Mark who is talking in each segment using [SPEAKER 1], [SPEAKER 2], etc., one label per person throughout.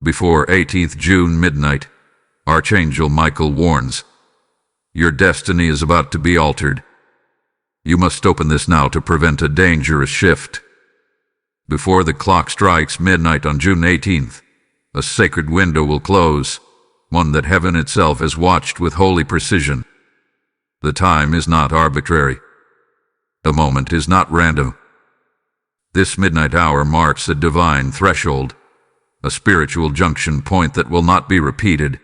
[SPEAKER 1] Before 18th June midnight, Archangel Michael warns, your destiny is about to be altered. You must open this now to prevent a dangerous shift. Before the clock strikes midnight on June 18th, a sacred window will close, one that heaven itself has watched with holy precision. The time is not arbitrary. The moment is not random. This midnight hour marks a divine threshold, a spiritual junction point that will not be repeated.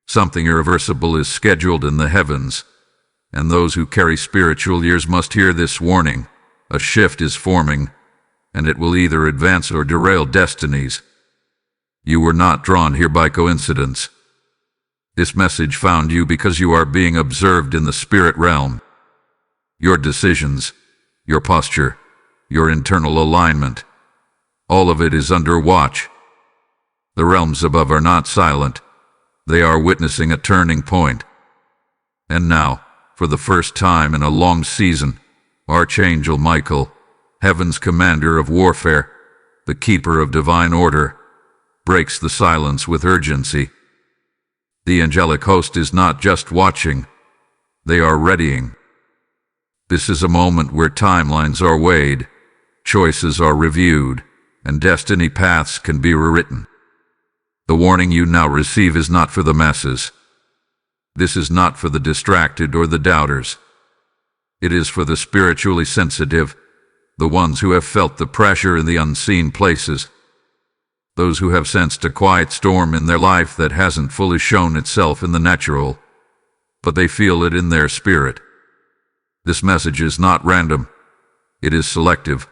[SPEAKER 1] Something irreversible is scheduled in the heavens, and those who carry spiritual ears must hear this warning. A shift is forming, and it will either advance or derail destinies. You were not drawn here by coincidence. This message found you because you are being observed in the spirit realm. Your decisions, your posture, your internal alignment, all of it is under watch. The realms above are not silent. They are witnessing a turning point. And now, for the first time in a long season, Archangel Michael, heaven's commander of warfare, the keeper of divine order, breaks the silence with urgency. The angelic host is not just watching, they are readying. This is a moment where timelines are weighed, choices are reviewed, and destiny paths can be rewritten. The warning you now receive is not for the masses. This is not for the distracted or the doubters. It is for the spiritually sensitive, the ones who have felt the pressure in the unseen places, those who have sensed a quiet storm in their life that hasn't fully shown itself in the natural, but they feel it in their spirit. This message is not random. It is selective.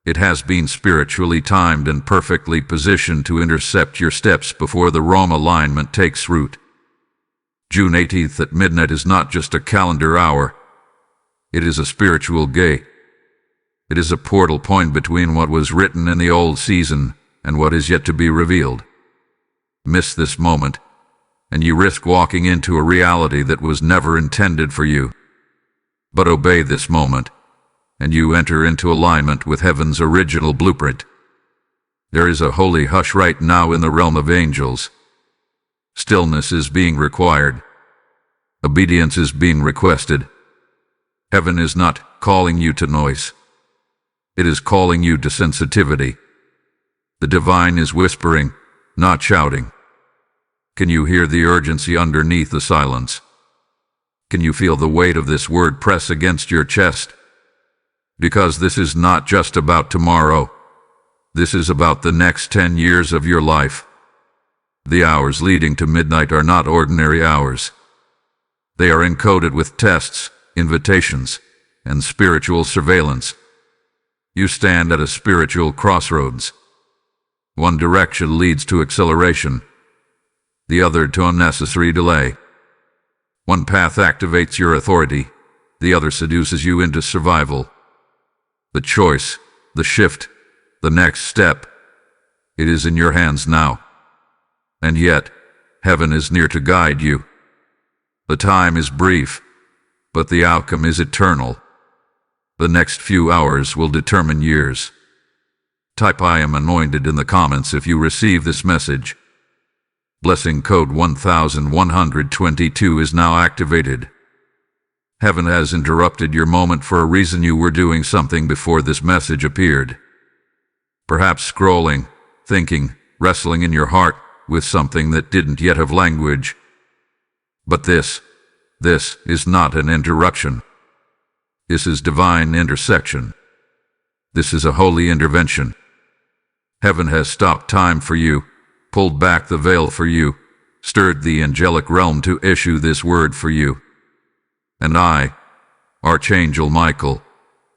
[SPEAKER 1] It has been spiritually timed and perfectly positioned to intercept your steps before the wrong alignment takes root. June 18th at midnight is not just a calendar hour. It is a spiritual gate. It is a portal point between what was written in the old season and what is yet to be revealed. Miss this moment, and you risk walking into a reality that was never intended for you. But obey this moment, and you enter into alignment with heaven's original blueprint. There is a holy hush right now in the realm of angels. Stillness is being required. Obedience is being requested. Heaven is not calling you to noise. It is calling you to sensitivity. The divine is whispering, not shouting. Can you hear the urgency underneath the silence? Can you feel the weight of this word press against your chest? Because this is not just about tomorrow. This is about the next 10 years of your life. The hours leading to midnight are not ordinary hours. They are encoded with tests, invitations, and spiritual surveillance. You stand at a spiritual crossroads. One direction leads to acceleration, the other to unnecessary delay. One path activates your authority, the other seduces you into survival. The choice, the shift, the next step, it is in your hands now. And yet, heaven is near to guide you. The time is brief, but the outcome is eternal. The next few hours will determine years. Type I am anointed in the comments if you receive this message. Blessing code 1122 is now activated. Heaven has interrupted your moment for a reason. You were doing something before this message appeared. Perhaps scrolling, thinking, wrestling in your heart with something that didn't yet have language. But this is not an interruption. This is divine intersection. This is a holy intervention. Heaven has stopped time for you, pulled back the veil for you, stirred the angelic realm to issue this word for you. And I, Archangel Michael,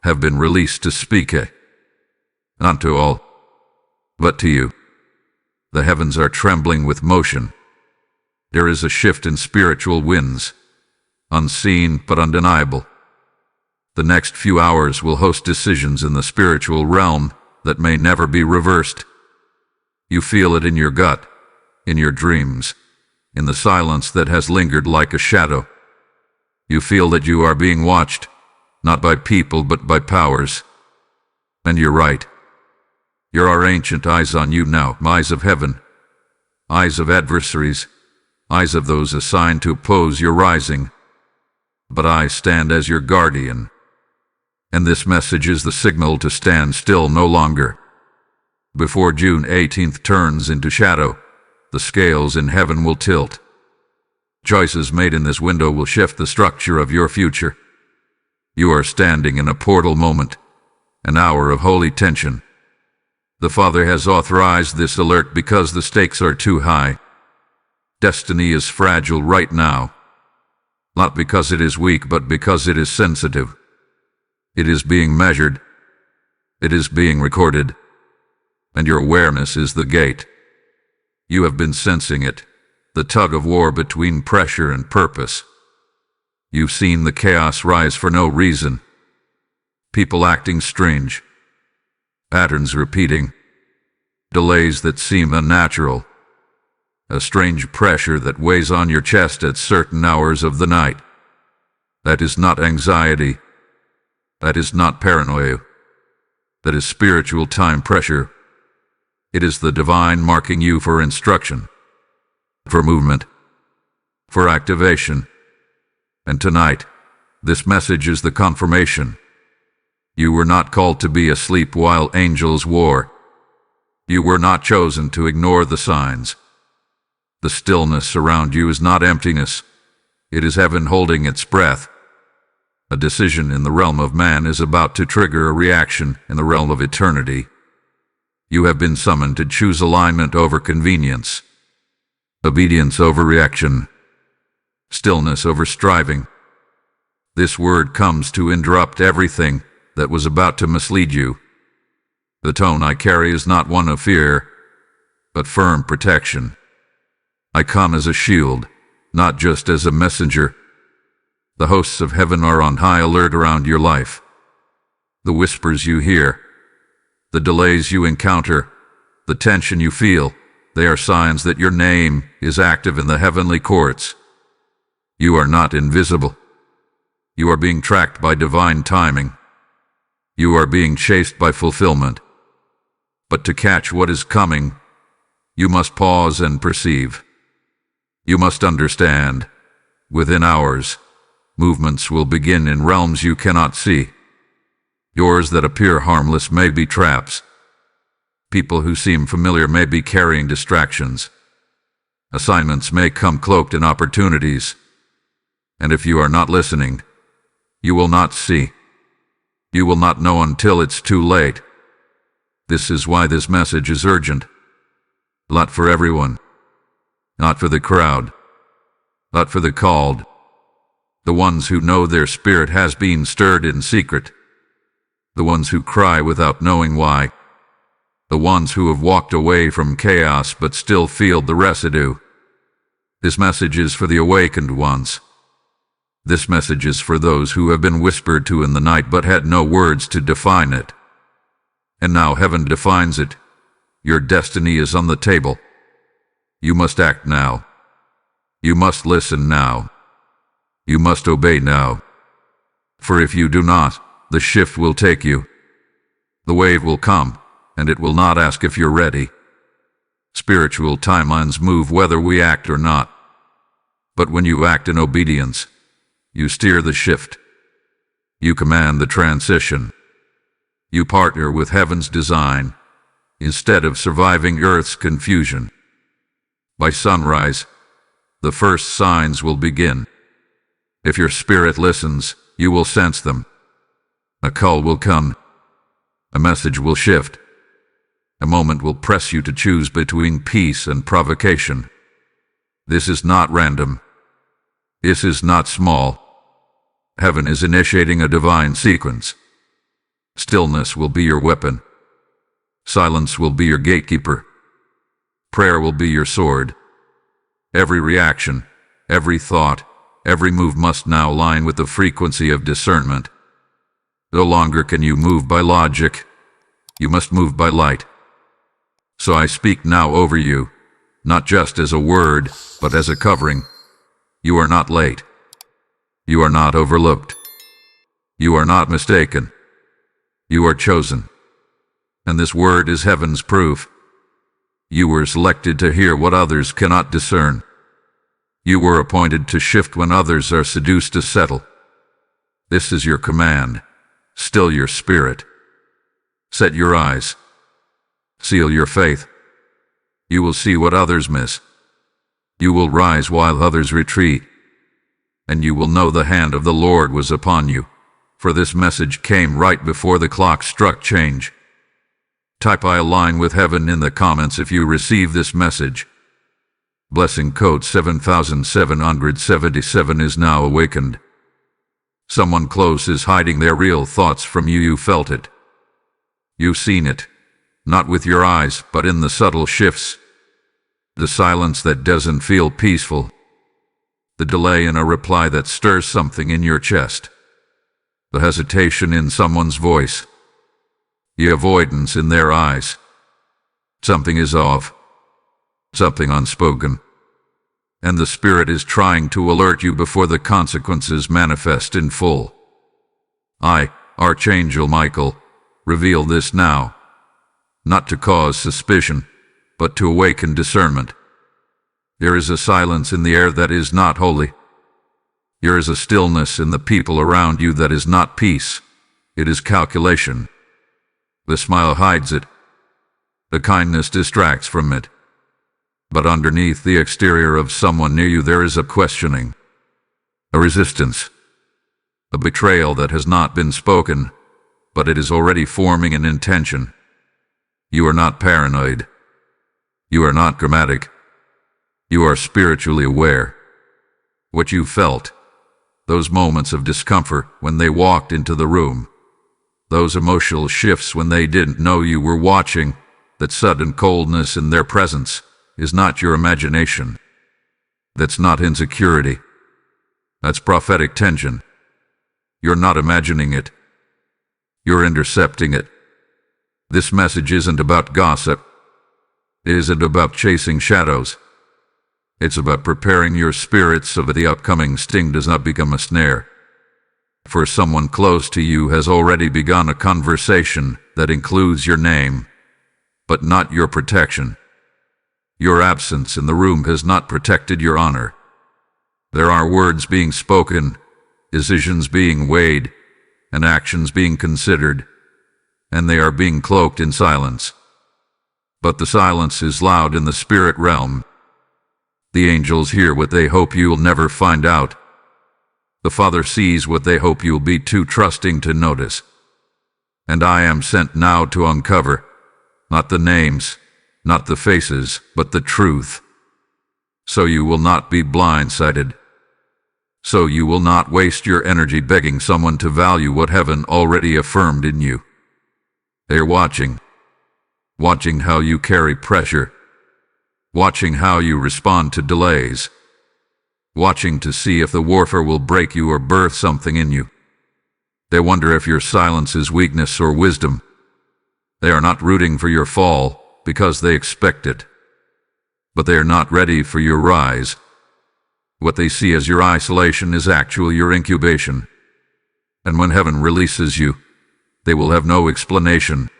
[SPEAKER 1] have been released to speak it. Not to all, but to you. The heavens are trembling with motion. There is a shift in spiritual winds, unseen but undeniable. The next few hours will host decisions in the spiritual realm that may never be reversed. You feel it in your gut, in your dreams, in the silence that has lingered like a shadow. You feel that you are being watched, not by people but by powers. And you're right. There are ancient eyes on you now, eyes of heaven, eyes of adversaries, eyes of those assigned to oppose your rising. But I stand as your guardian, and this message is the signal to stand still no longer. Before June 18th turns into shadow, the scales in heaven will tilt. Choices made in this window will shift the structure of your future. You are standing in a portal moment, an hour of holy tension. The Father has authorized this alert because the stakes are too high. Destiny is fragile right now, not because it is weak, but because it is sensitive. It is being measured. It is being recorded. And your awareness is the gate. You have been sensing it, the tug of war between pressure and purpose. You've seen the chaos rise for no reason. People acting strange. Patterns repeating. Delays that seem unnatural. A strange pressure that weighs on your chest at certain hours of the night. That is not anxiety. That is not paranoia. That is spiritual time pressure. It is the divine marking you for instruction, for movement, for activation. And tonight, this message is the confirmation. You were not called to be asleep while angels war. You were not chosen to ignore the signs. The stillness around you is not emptiness. It is heaven holding its breath. A decision in the realm of man is about to trigger a reaction in the realm of eternity. You have been summoned to choose alignment over convenience, obedience over reaction, stillness over striving. This word comes to interrupt everything that was about to mislead you. The tone I carry is not one of fear, but firm protection. I come as a shield, not just as a messenger. The hosts of heaven are on high alert around your life. The whispers you hear, the delays you encounter, the tension you feel, they are signs that your name is active in the heavenly courts. You are not invisible. You are being tracked by divine timing. You are being chased by fulfillment. But to catch what is coming, you must pause and perceive. You must understand. Within hours, movements will begin in realms you cannot see. Yours that appear harmless may be traps. People who seem familiar may be carrying distractions. Assignments may come cloaked in opportunities. And if you are not listening, you will not see. You will not know until it's too late. This is why this message is urgent. Not for everyone. Not for the crowd. Not for the called. The ones who know their spirit has been stirred in secret. The ones who cry without knowing why. The ones who have walked away from chaos but still feel the residue. This message is for the awakened ones. This message is for those who have been whispered to in the night but had no words to define it. And now heaven defines it. Your destiny is on the table. You must act now. You must listen now. You must obey now. For if you do not, the shift will take you. The wave will come, and it will not ask if you're ready. Spiritual timelines move whether we act or not. But when you act in obedience, you steer the shift. You command the transition. You partner with heaven's design, instead of surviving Earth's confusion. By sunrise, the first signs will begin. If your spirit listens, you will sense them. A call will come. A message will shift. A moment will press you to choose between peace and provocation. This is not random. This is not small. Heaven is initiating a divine sequence. Stillness will be your weapon. Silence will be your gatekeeper. Prayer will be your sword. Every reaction, every thought, every move must now align with the frequency of discernment. No longer can you move by logic. You must move by light. So I speak now over you, not just as a word, but as a covering. You are not late. You are not overlooked. You are not mistaken. You are chosen. And this word is heaven's proof. You were selected to hear what others cannot discern. You were appointed to shift when others are seduced to settle. This is your command. Still your spirit. Set your eyes. Seal your faith. You will see what others miss. You will rise while others retreat. And you will know the hand of the Lord was upon you, for this message came right before the clock struck change. Type I align with heaven in the comments if you receive this message. Blessing code 7777 is now awakened. Someone close is hiding their real thoughts from you. You felt it. You've seen it, not with your eyes, but in the subtle shifts. The silence that doesn't feel peaceful. The delay in a reply that stirs something in your chest. The hesitation in someone's voice. The avoidance in their eyes. Something is off. Something unspoken. And the Spirit is trying to alert you before the consequences manifest in full. I, Archangel Michael, reveal this now, not to cause suspicion, but to awaken discernment. There is a silence in the air that is not holy. There is a stillness in the people around you that is not peace. It is calculation. The smile hides it. The kindness distracts from it. But underneath the exterior of someone near you there is a questioning, a resistance, a betrayal that has not been spoken, but it is already forming an intention. You are not paranoid. You are not dramatic. You are spiritually aware. What you felt, those moments of discomfort when they walked into the room, those emotional shifts when they didn't know you were watching, that sudden coldness in their presence, is not your imagination. That's not insecurity. That's prophetic tension. You're not imagining it. You're intercepting it. This message isn't about gossip. It isn't about chasing shadows. It's about preparing your spirit so that the upcoming sting does not become a snare. For someone close to you has already begun a conversation that includes your name, but not your protection. Your absence in the room has not protected your honor. There are words being spoken, decisions being weighed, and actions being considered, and they are being cloaked in silence. But the silence is loud in the spirit realm. The angels hear what they hope you'll never find out. The Father sees what they hope you'll be too trusting to notice. And I am sent now to uncover, not the names, not the faces, but the truth. So you will not be blindsided. So you will not waste your energy begging someone to value what heaven already affirmed in you. They're watching how you carry pressure, watching how you respond to delays, watching to see if the warfare will break you or birth something in you. They wonder if your silence is weakness or wisdom. They are not rooting for your fall because they expect it, but they are not ready for your rise. What they see as your isolation is actually your incubation. And when heaven releases you, they will have no explanation.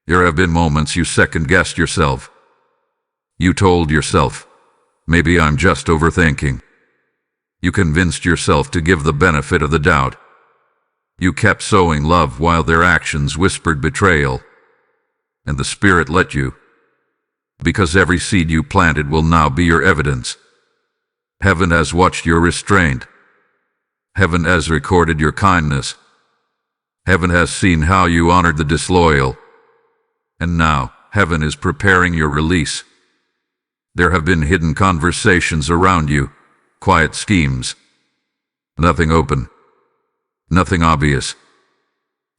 [SPEAKER 1] There have been moments you second-guessed yourself. You told yourself, maybe I'm just overthinking. You convinced yourself to give the benefit of the doubt. You kept sowing love while their actions whispered betrayal. And the Spirit let you, because every seed you planted will now be your evidence. Heaven has watched your restraint. Heaven has recorded your kindness. Heaven has seen how you honored the disloyal. And now, heaven is preparing your release. There have been hidden conversations around you, quiet schemes. Nothing open, nothing obvious.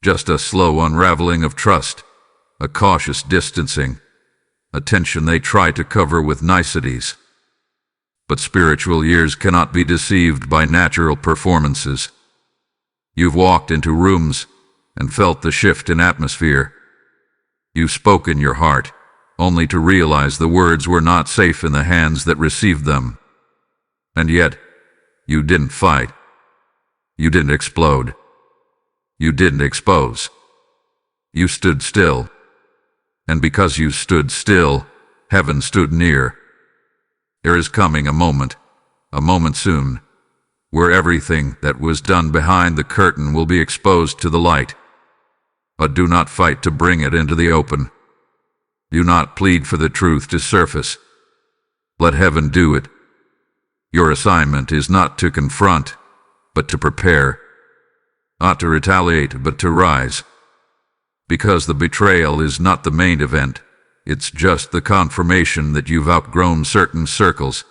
[SPEAKER 1] Just a slow unraveling of trust, a cautious distancing, a tension they try to cover with niceties. But spiritual ears cannot be deceived by natural performances. You've walked into rooms and felt the shift in atmosphere. You've spoken your heart, only to realize the words were not safe in the hands that received them. And yet, you didn't fight. You didn't explode. You didn't expose. You stood still, And because you stood still, heaven stood near. There is coming a moment soon, where everything that was done behind the curtain will be exposed to the light. But do not fight to bring it into the open. Do not plead for the truth to surface. Let heaven do it. Your assignment is not to confront, but to prepare. Not to retaliate, but to rise. Because the betrayal is not the main event. It's just the confirmation that you've outgrown certain circles.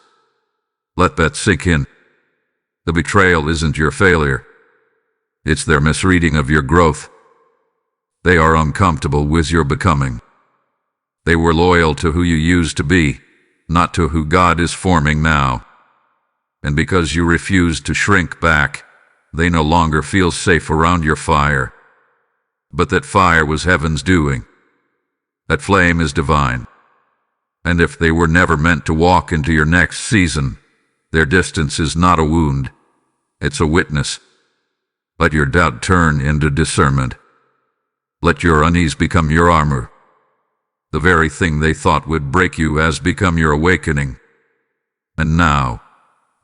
[SPEAKER 1] Let that sink in. The betrayal isn't your failure. It's their misreading of your growth. They are uncomfortable with your becoming. They were loyal to who you used to be, not to who God is forming now. And because you refused to shrink back, they no longer feel safe around your fire. But that fire was heaven's doing. That flame is divine. And if they were never meant to walk into your next season, their distance is not a wound. It's a witness. Let your doubt turn into discernment. Let your unease become your armor. The very thing they thought would break you has become your awakening. And now,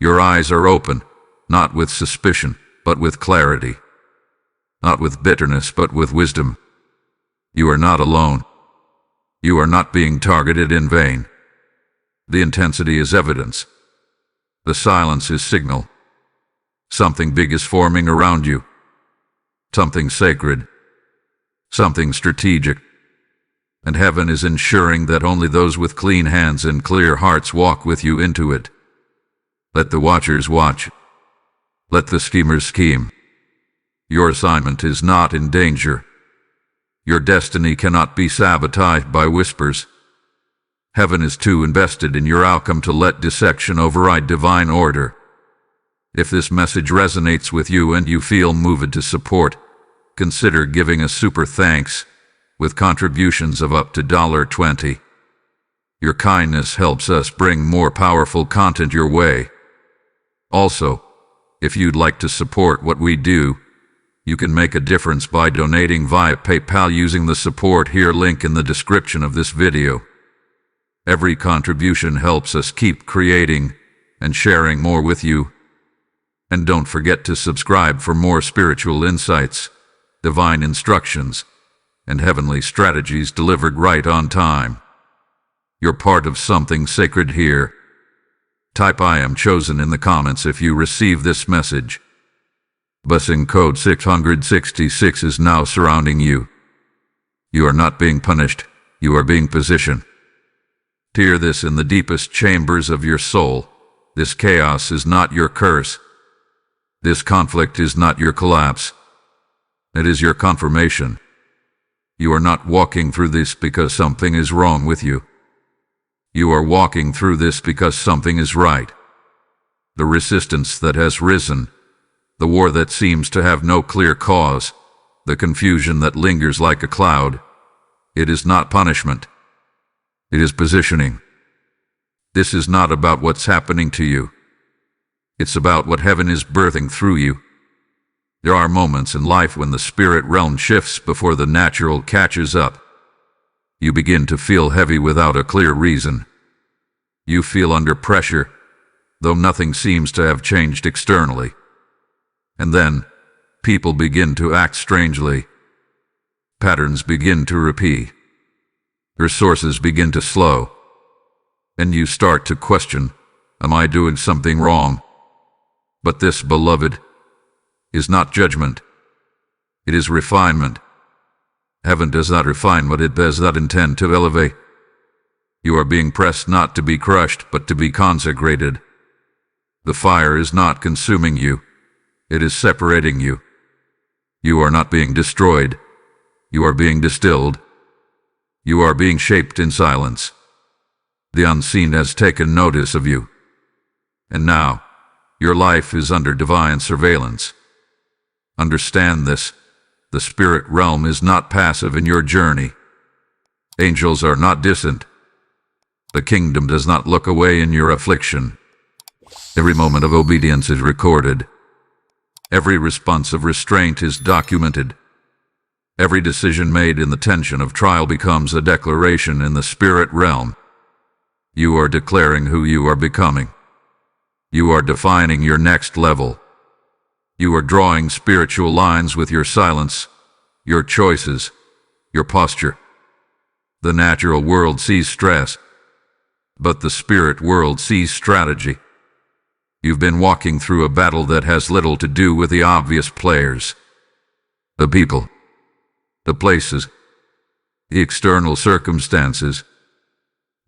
[SPEAKER 1] your eyes are open, not with suspicion, but with clarity. Not with bitterness, but with wisdom. You are not alone. You are not being targeted in vain. The intensity is evidence. The silence is signal. Something big is forming around you. Something sacred. Something strategic. And heaven is ensuring that only those with clean hands and clear hearts walk with you into it. Let the watchers watch. Let the schemers scheme. Your assignment is not in danger. Your destiny cannot be sabotaged by whispers. Heaven is too invested in your outcome to let dissection override divine order. If this message resonates with you and you feel moved to support, consider giving a super thanks with contributions of up to $20. Your kindness helps us bring more powerful content your way. Also, if you'd like to support what we do, you can make a difference by donating via PayPal using the support here link in the description of this video. Every contribution helps us keep creating and sharing more with you. And don't forget to subscribe for more spiritual insights, divine instructions, and heavenly strategies delivered right on time. You're part of something sacred here. Type I am chosen in the comments if you receive this message. Blessing code 666 is now surrounding you. You are not being punished, you are being positioned. Hear this in the deepest chambers of your soul. This chaos is not your curse. This conflict is not your collapse. It is your confirmation. You are not walking through this because something is wrong with you. You are walking through this because something is right. The resistance that has risen, the war that seems to have no clear cause, the confusion that lingers like a cloud, it is not punishment. It is positioning. This is not about what's happening to you. It's about what heaven is birthing through you. There are moments in life when the spirit realm shifts before the natural catches up. You begin to feel heavy without a clear reason. You feel under pressure, though nothing seems to have changed externally. And then, people begin to act strangely. Patterns begin to repeat. Resources begin to slow. And you start to question, am I doing something wrong? But this, beloved, is not judgment. It is refinement. Heaven does not refine what it does not intend to elevate. You are being pressed not to be crushed, but to be consecrated. The fire is not consuming you. It is separating you. You are not being destroyed. You are being distilled. You are being shaped in silence. The unseen has taken notice of you. And now, your life is under divine surveillance. Understand this. The spirit realm is not passive in your journey. Angels are not distant. The kingdom does not look away in your affliction. Every moment of obedience is recorded. Every response of restraint is documented. Every decision made in the tension of trial becomes a declaration in the spirit realm. You are declaring who you are becoming. You are defining your next level. You are drawing spiritual lines with your silence, your choices, your posture. The natural world sees stress, but the spirit world sees strategy. You've been walking through a battle that has little to do with the obvious players. The people, the places, the external circumstances.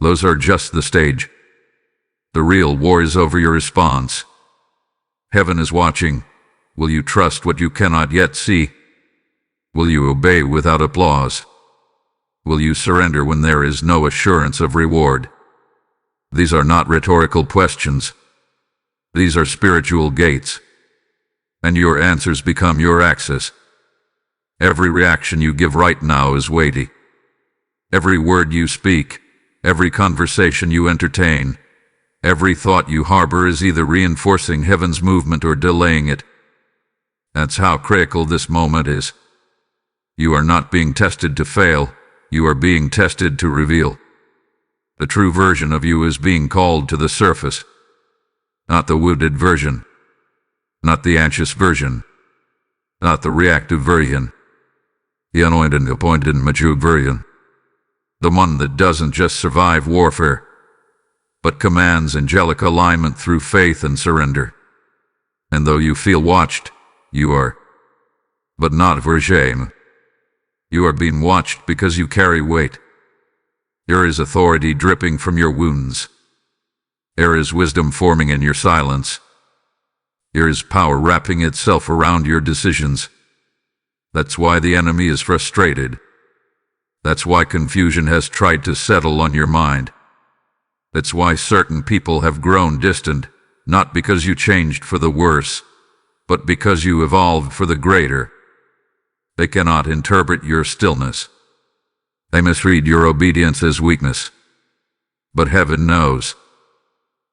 [SPEAKER 1] Those are just the stage. The real war is over your response. Heaven is watching. Will you trust what you cannot yet see? Will you obey without applause? Will you surrender when there is no assurance of reward? These are not rhetorical questions. These are spiritual gates. And your answers become your access. Every reaction you give right now is weighty. Every word you speak, every conversation you entertain, every thought you harbor is either reinforcing heaven's movement or delaying it. That's how critical this moment is. You are not being tested to fail, you are being tested to reveal. The true version of you is being called to the surface. Not the wounded version. Not the anxious version. Not the reactive version. The anointed, appointed, and matured version. The one that doesn't just survive warfare, but commands angelic alignment through faith and surrender. And though you feel watched, you are, but not for shame. You are being watched because you carry weight. There is authority dripping from your wounds. There is wisdom forming in your silence. There is power wrapping itself around your decisions. That's why the enemy is frustrated. That's why confusion has tried to settle on your mind. That's why certain people have grown distant, not because you changed for the worse, but because you evolved for the greater. They cannot interpret your stillness. They misread your obedience as weakness. But heaven knows.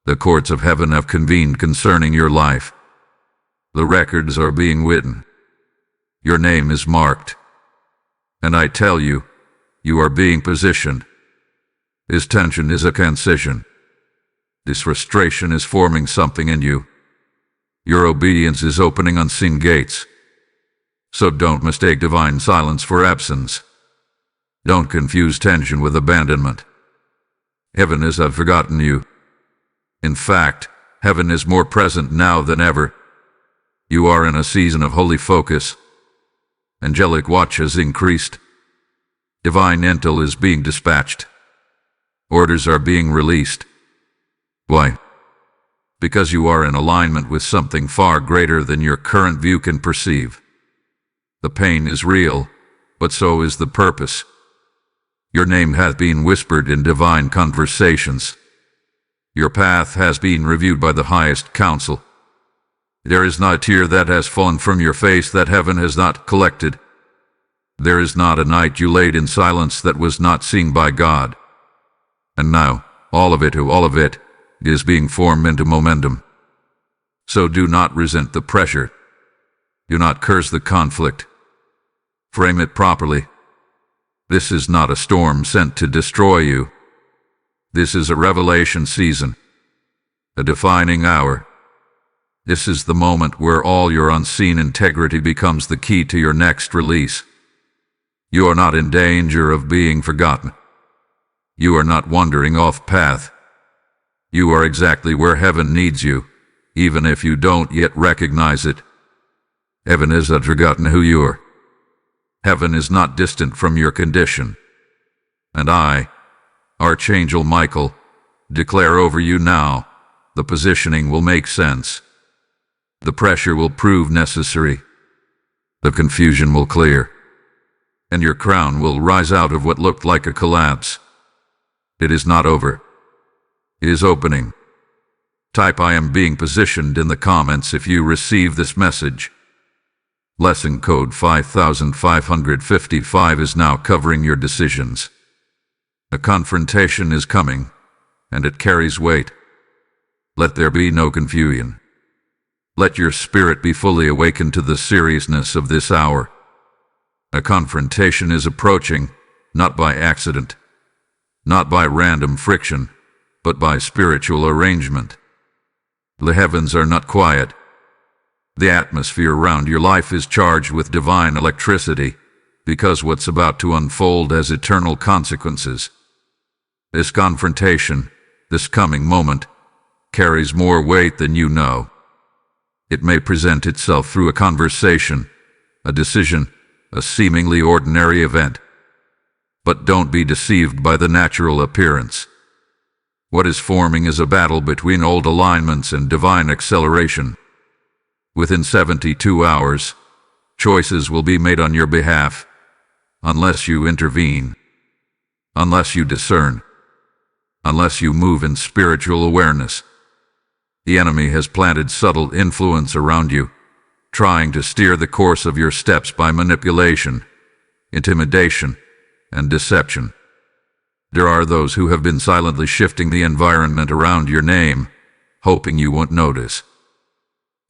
[SPEAKER 1] The courts of heaven have convened concerning your life. The records are being written. Your name is marked. And I tell you, you are being positioned. This tension is a concision. This frustration is forming something in you. Your obedience is opening unseen gates. So don't mistake divine silence for absence. Don't confuse tension with abandonment. Heaven has not forgotten you. In fact, heaven is more present now than ever. You are in a season of holy focus. Angelic watch has increased. Divine intel is being dispatched. Orders are being released. Why? Because you are in alignment with something far greater than your current view can perceive. The pain is real, but so is the purpose. Your name hath been whispered in divine conversations. Your path has been reviewed by the highest council. There is not a tear that has fallen from your face that heaven has not collected. There is not a night you laid in silence that was not seen by God. And now, all of it is being formed into momentum. So do not resent the pressure. Do not curse the conflict. Frame it properly. This is not a storm sent to destroy you. This is a revelation season, a defining hour. This is the moment where all your unseen integrity becomes the key to your next release. You are not in danger of being forgotten. You are not wandering off path. You are exactly where heaven needs you, even if you don't yet recognize it. Heaven has not forgotten who you are. Heaven is not distant from your condition. And I, Archangel Michael, declare over you now, the positioning will make sense. The pressure will prove necessary. The confusion will clear. And your crown will rise out of what looked like a collapse. It is not over. It is opening. Type "I am being positioned" in the comments if you receive this message. Lesson code 5555 is now covering your decisions. A confrontation is coming, and it carries weight. Let there be no confusion. Let your spirit be fully awakened to the seriousness of this hour. A confrontation is approaching, not by accident, not by random friction, but by spiritual arrangement. The heavens are not quiet. The atmosphere around your life is charged with divine electricity, because what's about to unfold has eternal consequences. This confrontation, this coming moment, carries more weight than you know. It may present itself through a conversation, a decision, a seemingly ordinary event. But don't be deceived by the natural appearance. What is forming is a battle between old alignments and divine acceleration. Within 72 hours, choices will be made on your behalf, unless you intervene, unless you discern, unless you move in spiritual awareness. The enemy has planted subtle influence around you, trying to steer the course of your steps by manipulation, intimidation, and deception. There are those who have been silently shifting the environment around your name, hoping you won't notice,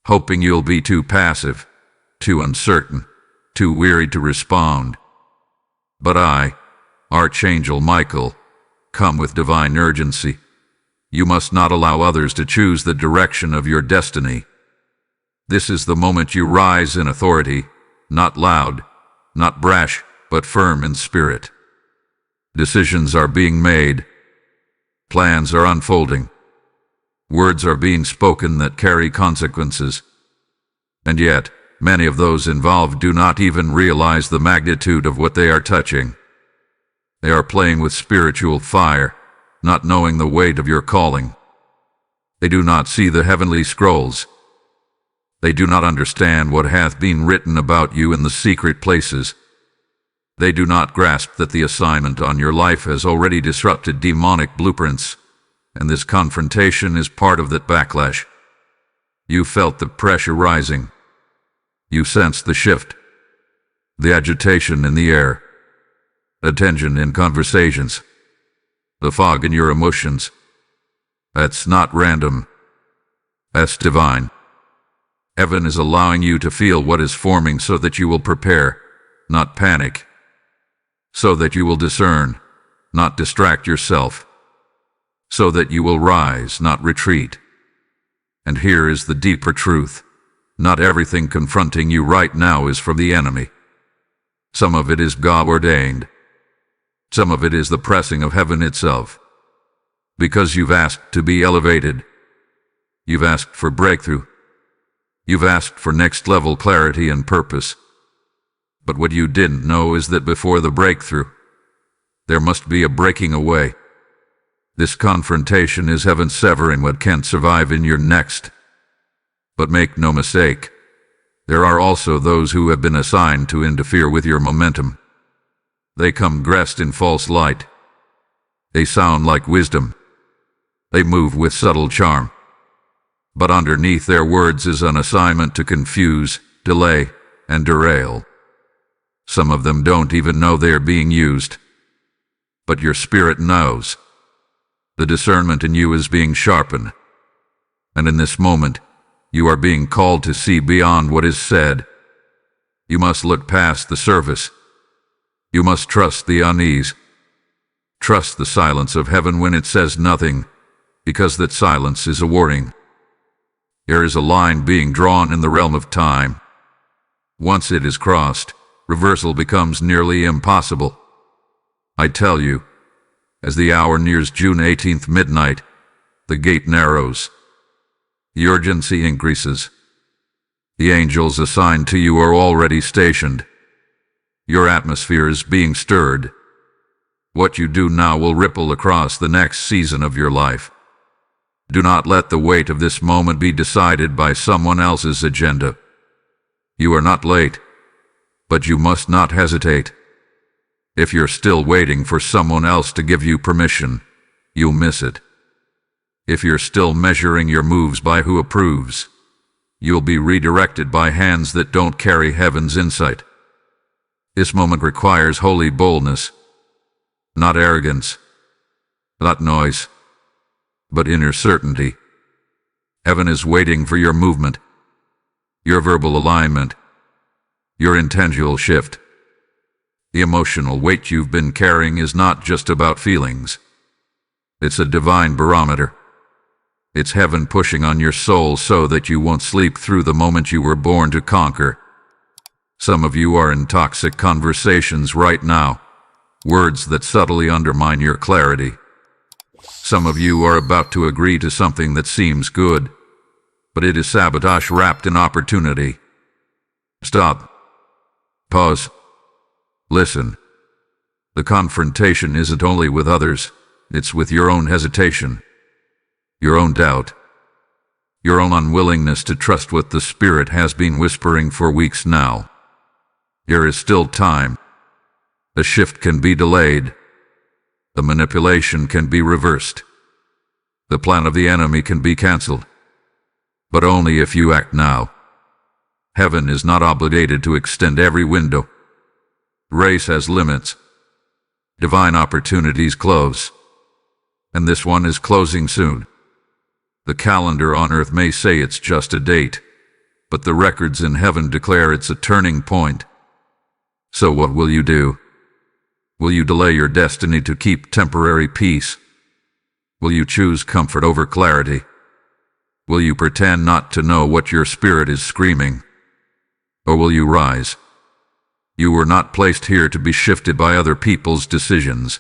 [SPEAKER 1] hoping you'll be too passive, too uncertain, too weary to respond. But I, Archangel Michael, come with divine urgency. You must not allow others to choose the direction of your destiny. This is the moment you rise in authority, not loud, not brash, but firm in spirit. Decisions are being made. Plans are unfolding. Words are being spoken that carry consequences. And yet, many of those involved do not even realize the magnitude of what they are touching. They are playing with spiritual fire, not knowing the weight of your calling. They do not see the heavenly scrolls. They do not understand what hath been written about you in the secret places. They do not grasp that the assignment on your life has already disrupted demonic blueprints, and this confrontation is part of that backlash. You felt the pressure rising. You sensed the shift, the agitation in the air, the tension in conversations, the fog in your emotions. That's not random. That's divine. Heaven is allowing you to feel what is forming so that you will prepare, not panic. So that you will discern, not distract yourself. So that you will rise, not retreat. And here is the deeper truth. Not everything confronting you right now is from the enemy. Some of it is God-ordained. Some of it is the pressing of heaven itself. Because you've asked to be elevated. You've asked for breakthrough. You've asked for next-level clarity and purpose. But what you didn't know is that before the breakthrough, there must be a breaking away. This confrontation is heaven severing what can't survive in your next. But make no mistake, there are also those who have been assigned to interfere with your momentum. They come dressed in false light. They sound like wisdom. They move with subtle charm. But underneath their words is an assignment to confuse, delay, and derail. Some of them don't even know they are being used. But your spirit knows. The discernment in you is being sharpened. And in this moment, you are being called to see beyond what is said. You must look past the surface. You must trust the unease. Trust the silence of heaven when it says nothing, because that silence is a warning. There is a line being drawn in the realm of time. Once it is crossed, reversal becomes nearly impossible. I tell you, as the hour nears June 18th midnight, the gate narrows. The urgency increases. The angels assigned to you are already stationed. Your atmosphere is being stirred. What you do now will ripple across the next season of your life. Do not let the weight of this moment be decided by someone else's agenda. You are not late, but you must not hesitate. If you're still waiting for someone else to give you permission, you'll miss it. If you're still measuring your moves by who approves, you'll be redirected by hands that don't carry heaven's insight. This moment requires holy boldness, not arrogance, not noise, but inner certainty. Heaven is waiting for your movement, your verbal alignment, your intentional shift. The emotional weight you've been carrying is not just about feelings. It's a divine barometer. It's heaven pushing on your soul so that you won't sleep through the moment you were born to conquer. Some of you are in toxic conversations right now, words that subtly undermine your clarity. Some of you are about to agree to something that seems good, but it is sabotage wrapped in opportunity. Stop. Pause. Listen. The confrontation isn't only with others, it's with your own hesitation, your own doubt, your own unwillingness to trust what the Spirit has been whispering for weeks now. There is still time. The shift can be delayed. The manipulation can be reversed. The plan of the enemy can be cancelled. But only if you act now. Heaven is not obligated to extend every window. Grace has limits. Divine opportunities close. And this one is closing soon. The calendar on earth may say it's just a date, but the records in heaven declare it's a turning point. So what will you do? Will you delay your destiny to keep temporary peace? Will you choose comfort over clarity? Will you pretend not to know what your spirit is screaming? Or will you rise? You were not placed here to be shifted by other people's decisions.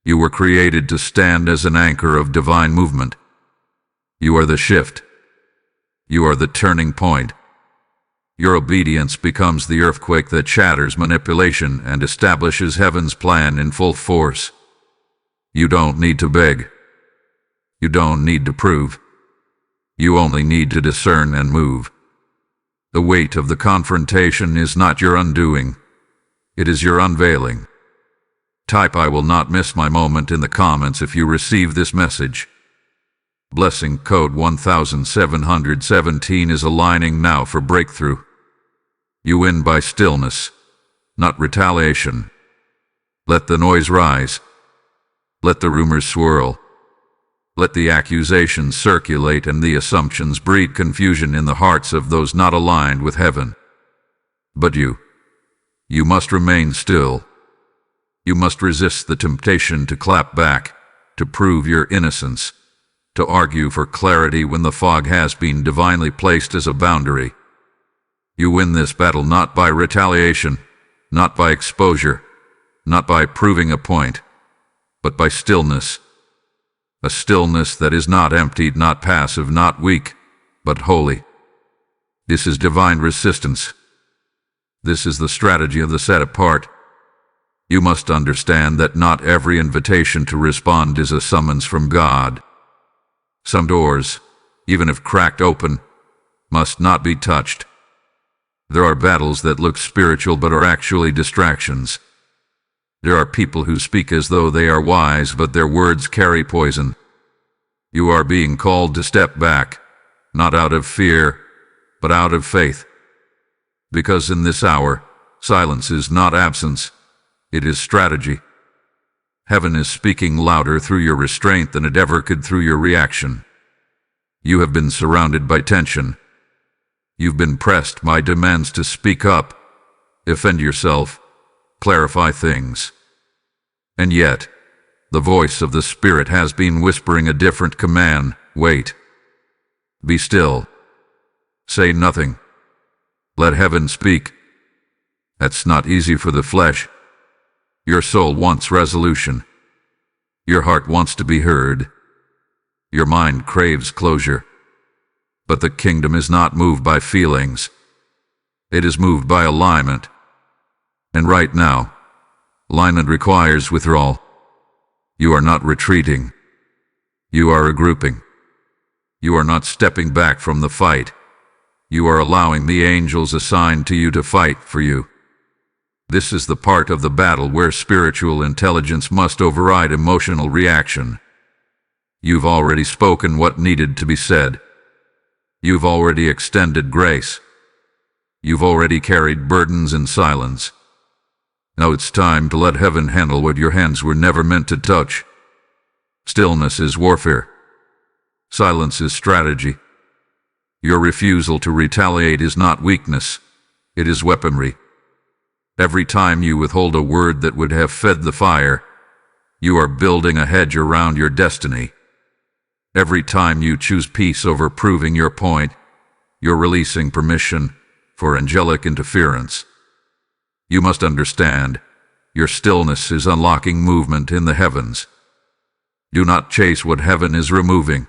[SPEAKER 1] You were created to stand as an anchor of divine movement. You are the shift. You are the turning point. Your obedience becomes the earthquake that shatters manipulation and establishes heaven's plan in full force. You don't need to beg. You don't need to prove. You only need to discern and move. The weight of the confrontation is not your undoing. It is your unveiling. Type "I will not miss my moment" in the comments if you receive this message. Blessing code 1717 is aligning now for breakthrough. You win by stillness, not retaliation. Let the noise rise. Let the rumors swirl. Let the accusations circulate and the assumptions breed confusion in the hearts of those not aligned with heaven. But you must remain still. You must resist the temptation to clap back, to prove your innocence, to argue for clarity when the fog has been divinely placed as a boundary. You win this battle not by retaliation, not by exposure, not by proving a point, but by stillness. A stillness that is not emptied, not passive, not weak, but holy. This is divine resistance. This is the strategy of the set apart. You must understand that not every invitation to respond is a summons from God. Some doors, even if cracked open, must not be touched. There are battles that look spiritual but are actually distractions. There are people who speak as though they are wise, but their words carry poison. You are being called to step back, not out of fear, but out of faith. Because in this hour, silence is not absence, it is strategy. Heaven is speaking louder through your restraint than it ever could through your reaction. You have been surrounded by tension. You've been pressed by demands to speak up, defend yourself, clarify things. And yet, the voice of the Spirit has been whispering a different command: wait. Be still. Say nothing. Let heaven speak. That's not easy for the flesh. Your soul wants resolution. Your heart wants to be heard. Your mind craves closure. But the kingdom is not moved by feelings. It is moved by alignment. And right now, alignment requires withdrawal. You are not retreating. You are regrouping. You are not stepping back from the fight. You are allowing the angels assigned to you to fight for you. This is the part of the battle where spiritual intelligence must override emotional reaction. You've already spoken what needed to be said. You've already extended grace. You've already carried burdens in silence. Now it's time to let heaven handle what your hands were never meant to touch. Stillness is warfare. Silence is strategy. Your refusal to retaliate is not weakness. It is weaponry. Every time you withhold a word that would have fed the fire, you are building a hedge around your destiny. Every time you choose peace over proving your point, you're releasing permission for angelic interference. You must understand, your stillness is unlocking movement in the heavens. Do not chase what heaven is removing.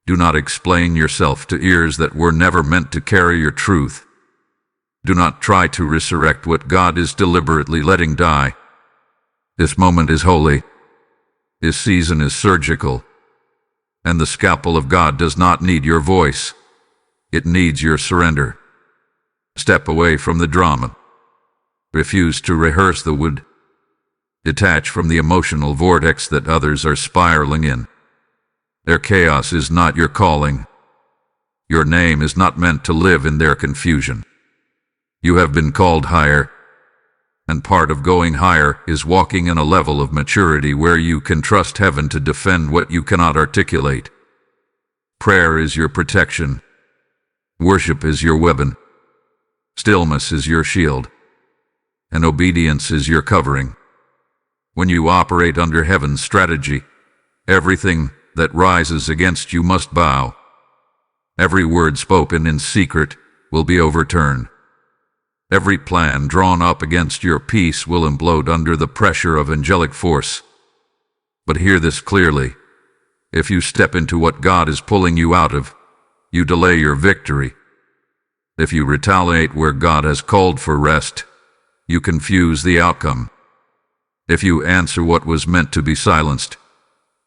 [SPEAKER 1] Do not explain yourself to ears that were never meant to carry your truth. Do not try to resurrect what God is deliberately letting die. This moment is holy. This season is surgical. And the scalpel of God does not need your voice. It needs your surrender. Step away from the drama. Refuse to rehearse the wood. Detach from the emotional vortex that others are spiraling in. Their chaos is not your calling. Your name is not meant to live in their confusion. You have been called higher, and part of going higher is walking in a level of maturity where you can trust heaven to defend what you cannot articulate. Prayer is your protection. Worship is your weapon. Stillness is your shield. And obedience is your covering. When you operate under heaven's strategy, everything that rises against you must bow. Every word spoken in secret will be overturned. Every plan drawn up against your peace will implode under the pressure of angelic force. But hear this clearly. If you step into what God is pulling you out of, you delay your victory. If you retaliate where God has called for rest, you confuse the outcome. If you answer what was meant to be silenced,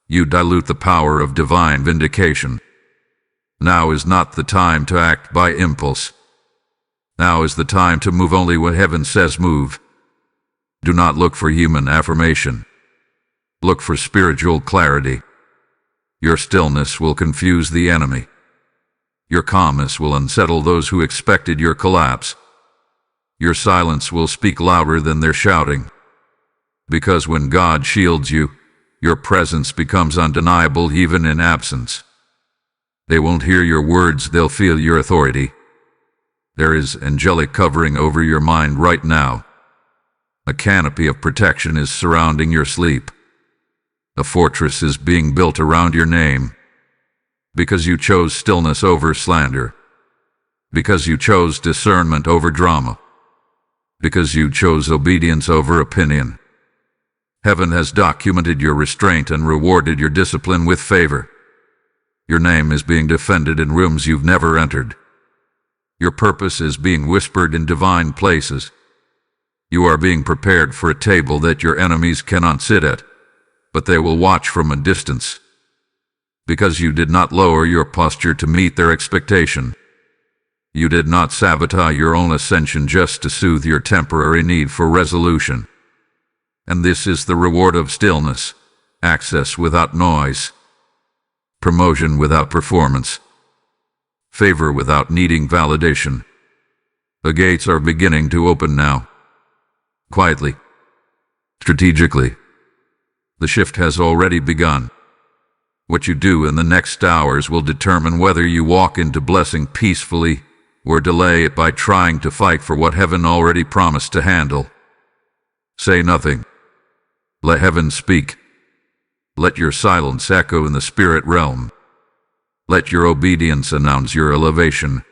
[SPEAKER 1] you dilute the power of divine vindication. Now is not the time to act by impulse. Now is the time to move only when heaven says move. Do not look for human affirmation. Look for spiritual clarity. Your stillness will confuse the enemy. Your calmness will unsettle those who expected your collapse. Your silence will speak louder than their shouting. Because when God shields you, your presence becomes undeniable even in absence. They won't hear your words, they'll feel your authority. There is angelic covering over your mind right now. A canopy of protection is surrounding your sleep. A fortress is being built around your name. Because you chose stillness over slander. Because you chose discernment over drama. Because you chose obedience over opinion. Heaven has documented your restraint and rewarded your discipline with favor. Your name is being defended in rooms you've never entered. Your purpose is being whispered in divine places. You are being prepared for a table that your enemies cannot sit at, but they will watch from a distance. Because you did not lower your posture to meet their expectation. You did not sabotage your own ascension just to soothe your temporary need for resolution. And this is the reward of stillness, access without noise, promotion without performance, favor without needing validation. The gates are beginning to open now. Quietly, strategically. The shift has already begun. What you do in the next hours will determine whether you walk into blessing peacefully or delay it by trying to fight for what heaven already promised to handle. Say nothing. Let heaven speak. Let your silence echo in the spirit realm. Let your obedience announce your elevation.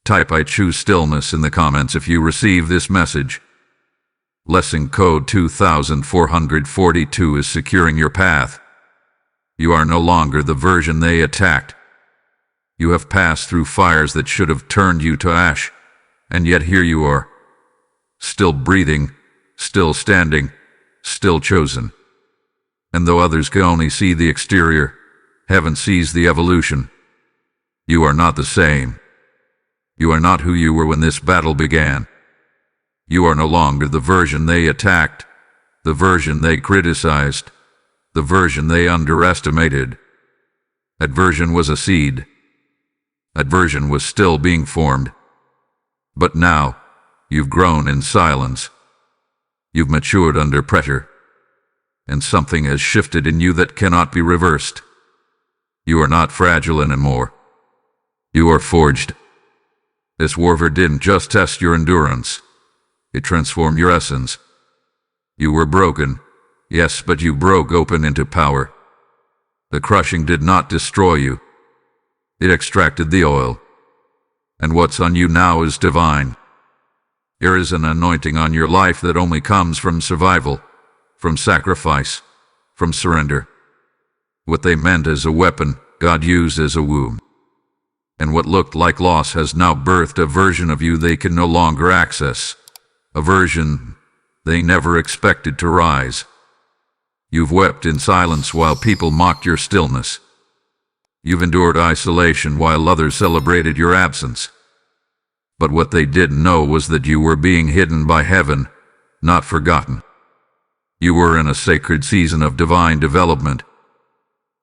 [SPEAKER 1] Type "I choose stillness" in the comments if you receive this message. Lesson code 2442 is securing your path. You are no longer the version they attacked. You have passed through fires that should have turned you to ash, and yet here you are, still breathing, still standing, still chosen. And though others can only see the exterior, heaven sees the evolution. You are not the same. You are not who you were when this battle began. You are no longer the version they attacked, the version they criticized, the version they underestimated. That version was a seed. That version was still being formed. But now, you've grown in silence. You've matured under pressure. And something has shifted in you that cannot be reversed. You are not fragile anymore. You are forged. This warfare didn't just test your endurance. It transformed your essence. You were broken, yes, but you broke open into power. The crushing did not destroy you. It extracted the oil. And what's on you now is divine. There is an anointing on your life that only comes from survival, from sacrifice, from surrender. What they meant as a weapon, God used as a womb. And what looked like loss has now birthed a version of you they can no longer access, a version they never expected to rise. You've wept in silence while people mocked your stillness. You've endured isolation while others celebrated your absence. But what they didn't know was that you were being hidden by heaven, not forgotten. You were in a sacred season of divine development.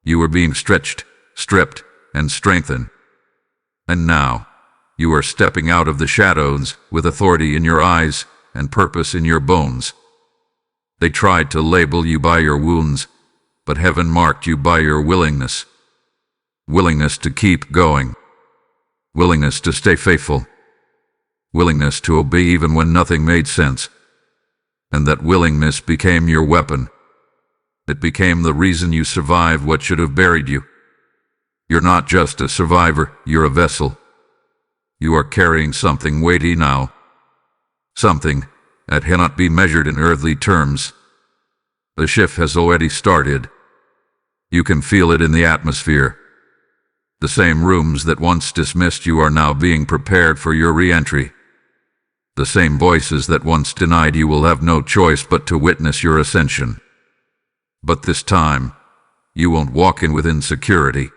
[SPEAKER 1] You were being stretched, stripped, and strengthened. And now, you are stepping out of the shadows with authority in your eyes and purpose in your bones. They tried to label you by your wounds, but heaven marked you by your willingness. Willingness to keep going. Willingness to stay faithful. Willingness to obey even when nothing made sense. And that willingness became your weapon. It became the reason you survived what should have buried you. You're not just a survivor, you're a vessel. You are carrying something weighty now. Something that cannot be measured in earthly terms. The shift has already started. You can feel it in the atmosphere. The same rooms that once dismissed you are now being prepared for your re-entry. The same voices that once denied you will have no choice but to witness your ascension. But this time, you won't walk in with insecurity.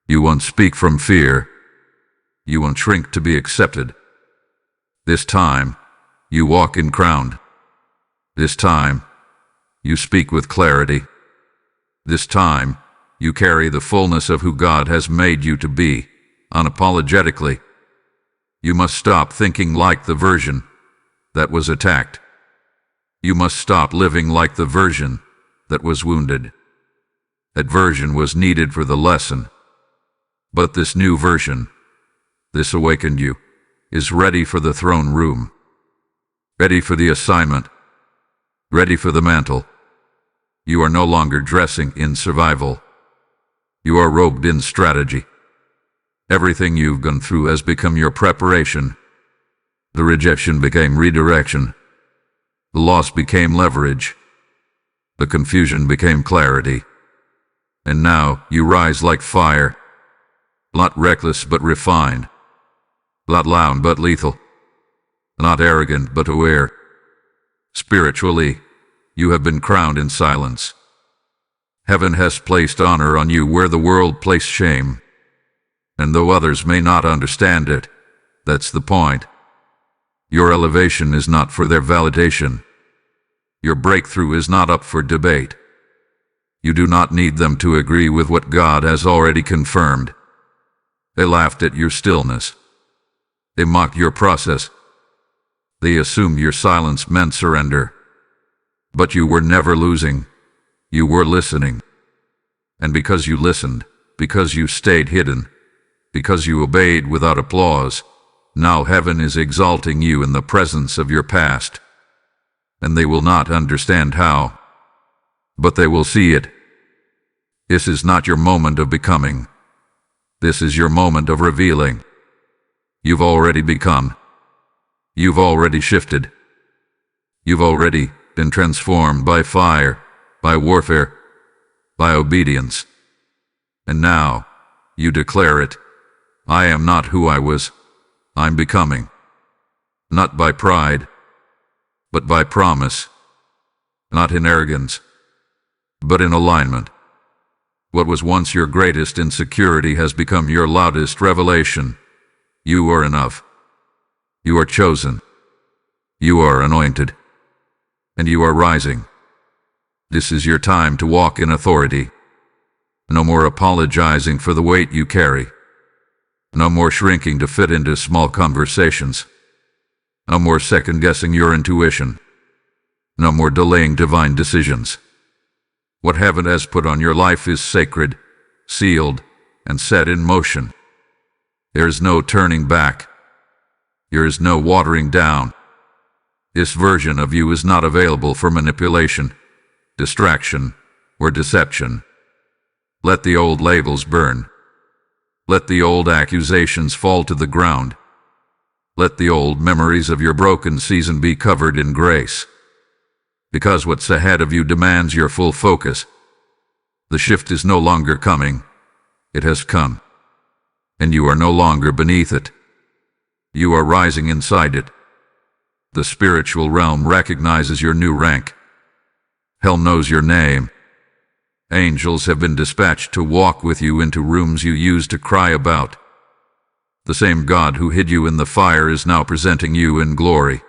[SPEAKER 1] You won't speak from fear. You won't shrink to be accepted. This time, you walk in crowned. This time, you speak with clarity. This time, you carry the fullness of who God has made you to be, unapologetically. You must stop thinking like the version that was attacked. You must stop living like the version that was wounded. That version was needed for the lesson. But this new version, this awakened you, is ready for the throne room. Ready for the assignment. Ready for the mantle. You are no longer dressing in survival. You are robed in strategy. Everything you've gone through has become your preparation. The rejection became redirection. The loss became leverage. The confusion became clarity. And now you rise like fire. Not reckless but refined. Not loud but lethal. Not arrogant but aware. Spiritually, you have been crowned in silence. Heaven has placed honor on you where the world placed shame. And though others may not understand it, that's the point. Your elevation is not for their validation. Your breakthrough is not up for debate. You do not need them to agree with what God has already confirmed. They laughed at your stillness. They mocked your process. They assumed your silence meant surrender. But you were never losing. You were listening. And because you listened, because you stayed hidden, because you obeyed without applause, now heaven is exalting you in the presence of your past. And they will not understand how. But they will see it. This is not your moment of becoming. This is your moment of revealing. You've already become. You've already shifted. You've already been transformed by fire, by warfare, by obedience. And now, you declare it. I am not who I was. I'm becoming. Not by pride, but by promise. Not in arrogance, but in alignment. What was once your greatest insecurity has become your loudest revelation. You are enough. You are chosen. You are anointed. And you are rising. This is your time to walk in authority. No more apologizing for the weight you carry. No more shrinking to fit into small conversations. No more second-guessing your intuition. No more delaying divine decisions. What heaven has put on your life is sacred, sealed, and set in motion. There is no turning back. There is no watering down. This version of you is not available for manipulation, distraction, or deception. Let the old labels burn. Let the old accusations fall to the ground. Let the old memories of your broken season be covered in grace. Because what's ahead of you demands your full focus. The shift is no longer coming. It has come. And you are no longer beneath it. You are rising inside it. The spiritual realm recognizes your new rank. Hell knows your name. Angels have been dispatched to walk with you into rooms you used to cry about. The same God who hid you in the fire is now presenting you in glory.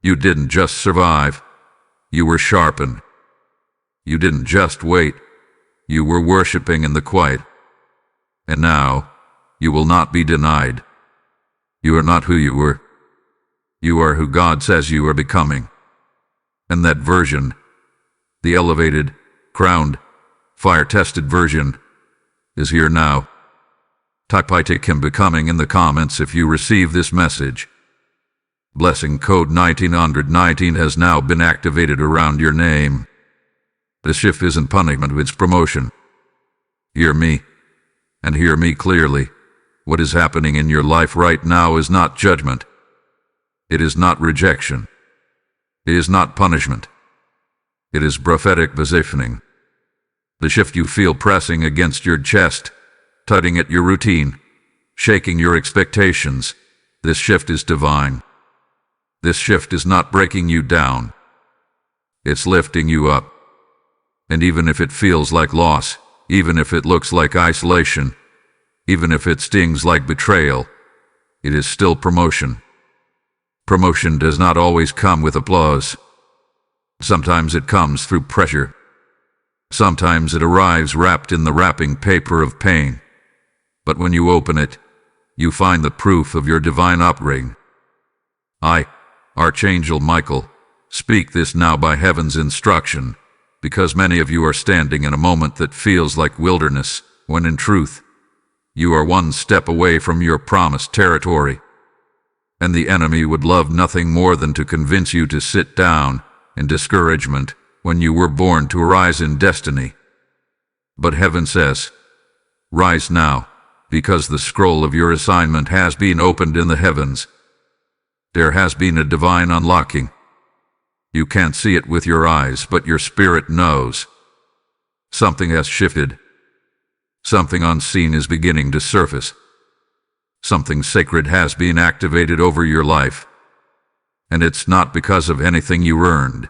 [SPEAKER 1] You didn't just survive. You were sharpened. You didn't just wait. You were worshiping in the quiet. And now, you will not be denied. You are not who you were. You are who God says you are becoming. And that version, the elevated, crowned, fire-tested version, is here now. Type I take him becoming in the comments if you receive this message. Blessing code 1919 has now been activated around your name. The shift isn't punishment, it's promotion. Hear me, and hear me clearly. What is happening in your life right now is not judgment. It is not rejection. It is not punishment. It is prophetic positioning. The shift you feel pressing against your chest, tugging at your routine, shaking your expectations, this shift is divine. This shift is not breaking you down. It's lifting you up. And even if it feels like loss, even if it looks like isolation, even if it stings like betrayal, it is still promotion. Promotion does not always come with applause. Sometimes it comes through pressure. Sometimes it arrives wrapped in the wrapping paper of pain. But when you open it, you find the proof of your divine upbringing. I, Archangel Michael, speak this now by heaven's instruction, because many of you are standing in a moment that feels like wilderness, when in truth, you are one step away from your promised territory. And the enemy would love nothing more than to convince you to sit down in discouragement when you were born to arise in destiny. But heaven says, rise now, because the scroll of your assignment has been opened in the heavens. There has been a divine unlocking. You can't see it with your eyes, but your spirit knows. Something has shifted. Something unseen is beginning to surface. Something sacred has been activated over your life. And it's not because of anything you earned.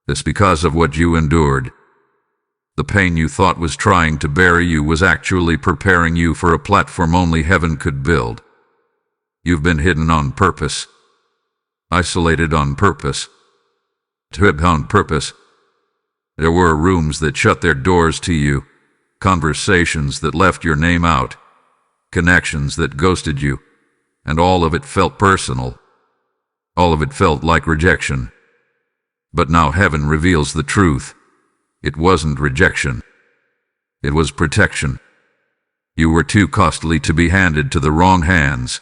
[SPEAKER 1] It's because of what you endured. The pain you thought was trying to bury you was actually preparing you for a platform only heaven could build. You've been hidden on purpose. Isolated on purpose. Hid on purpose. There were rooms that shut their doors to you. Conversations that left your name out. Connections that ghosted you. And all of it felt personal. All of it felt like rejection. But now heaven reveals the truth. It wasn't rejection. It was protection. You were too costly to be handed to the wrong hands.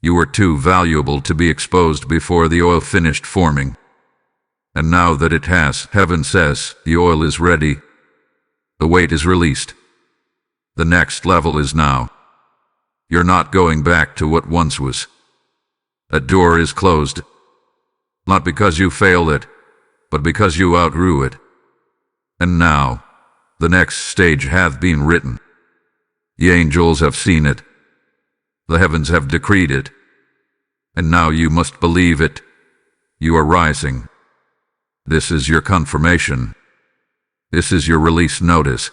[SPEAKER 1] You were too valuable to be exposed before the oil finished forming. And now that it has, heaven says, the oil is ready. The weight is released. The next level is now. You're not going back to what once was. A door is closed. Not because you failed it, but because you outgrew it. And now, the next stage hath been written. The angels have seen it. The heavens have decreed it. And now you must believe it. You are rising. This is your confirmation. This is your release notice.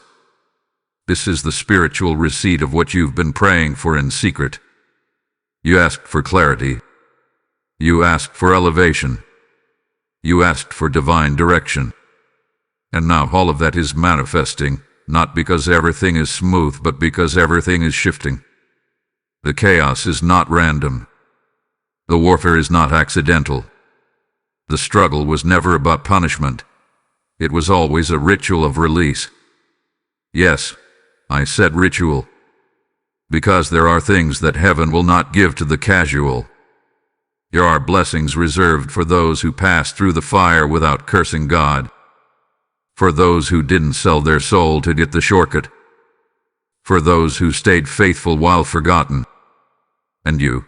[SPEAKER 1] This is the spiritual receipt of what you've been praying for in secret. You asked for clarity. You asked for elevation. You asked for divine direction. And now all of that is manifesting, not because everything is smooth, but because everything is shifting. The chaos is not random. The warfare is not accidental. The struggle was never about punishment. It was always a ritual of release. Yes, I said ritual. Because there are things that heaven will not give to the casual. There are blessings reserved for those who pass through the fire without cursing God, for those who didn't sell their soul to get the shortcut, for those who stayed faithful while forgotten. And you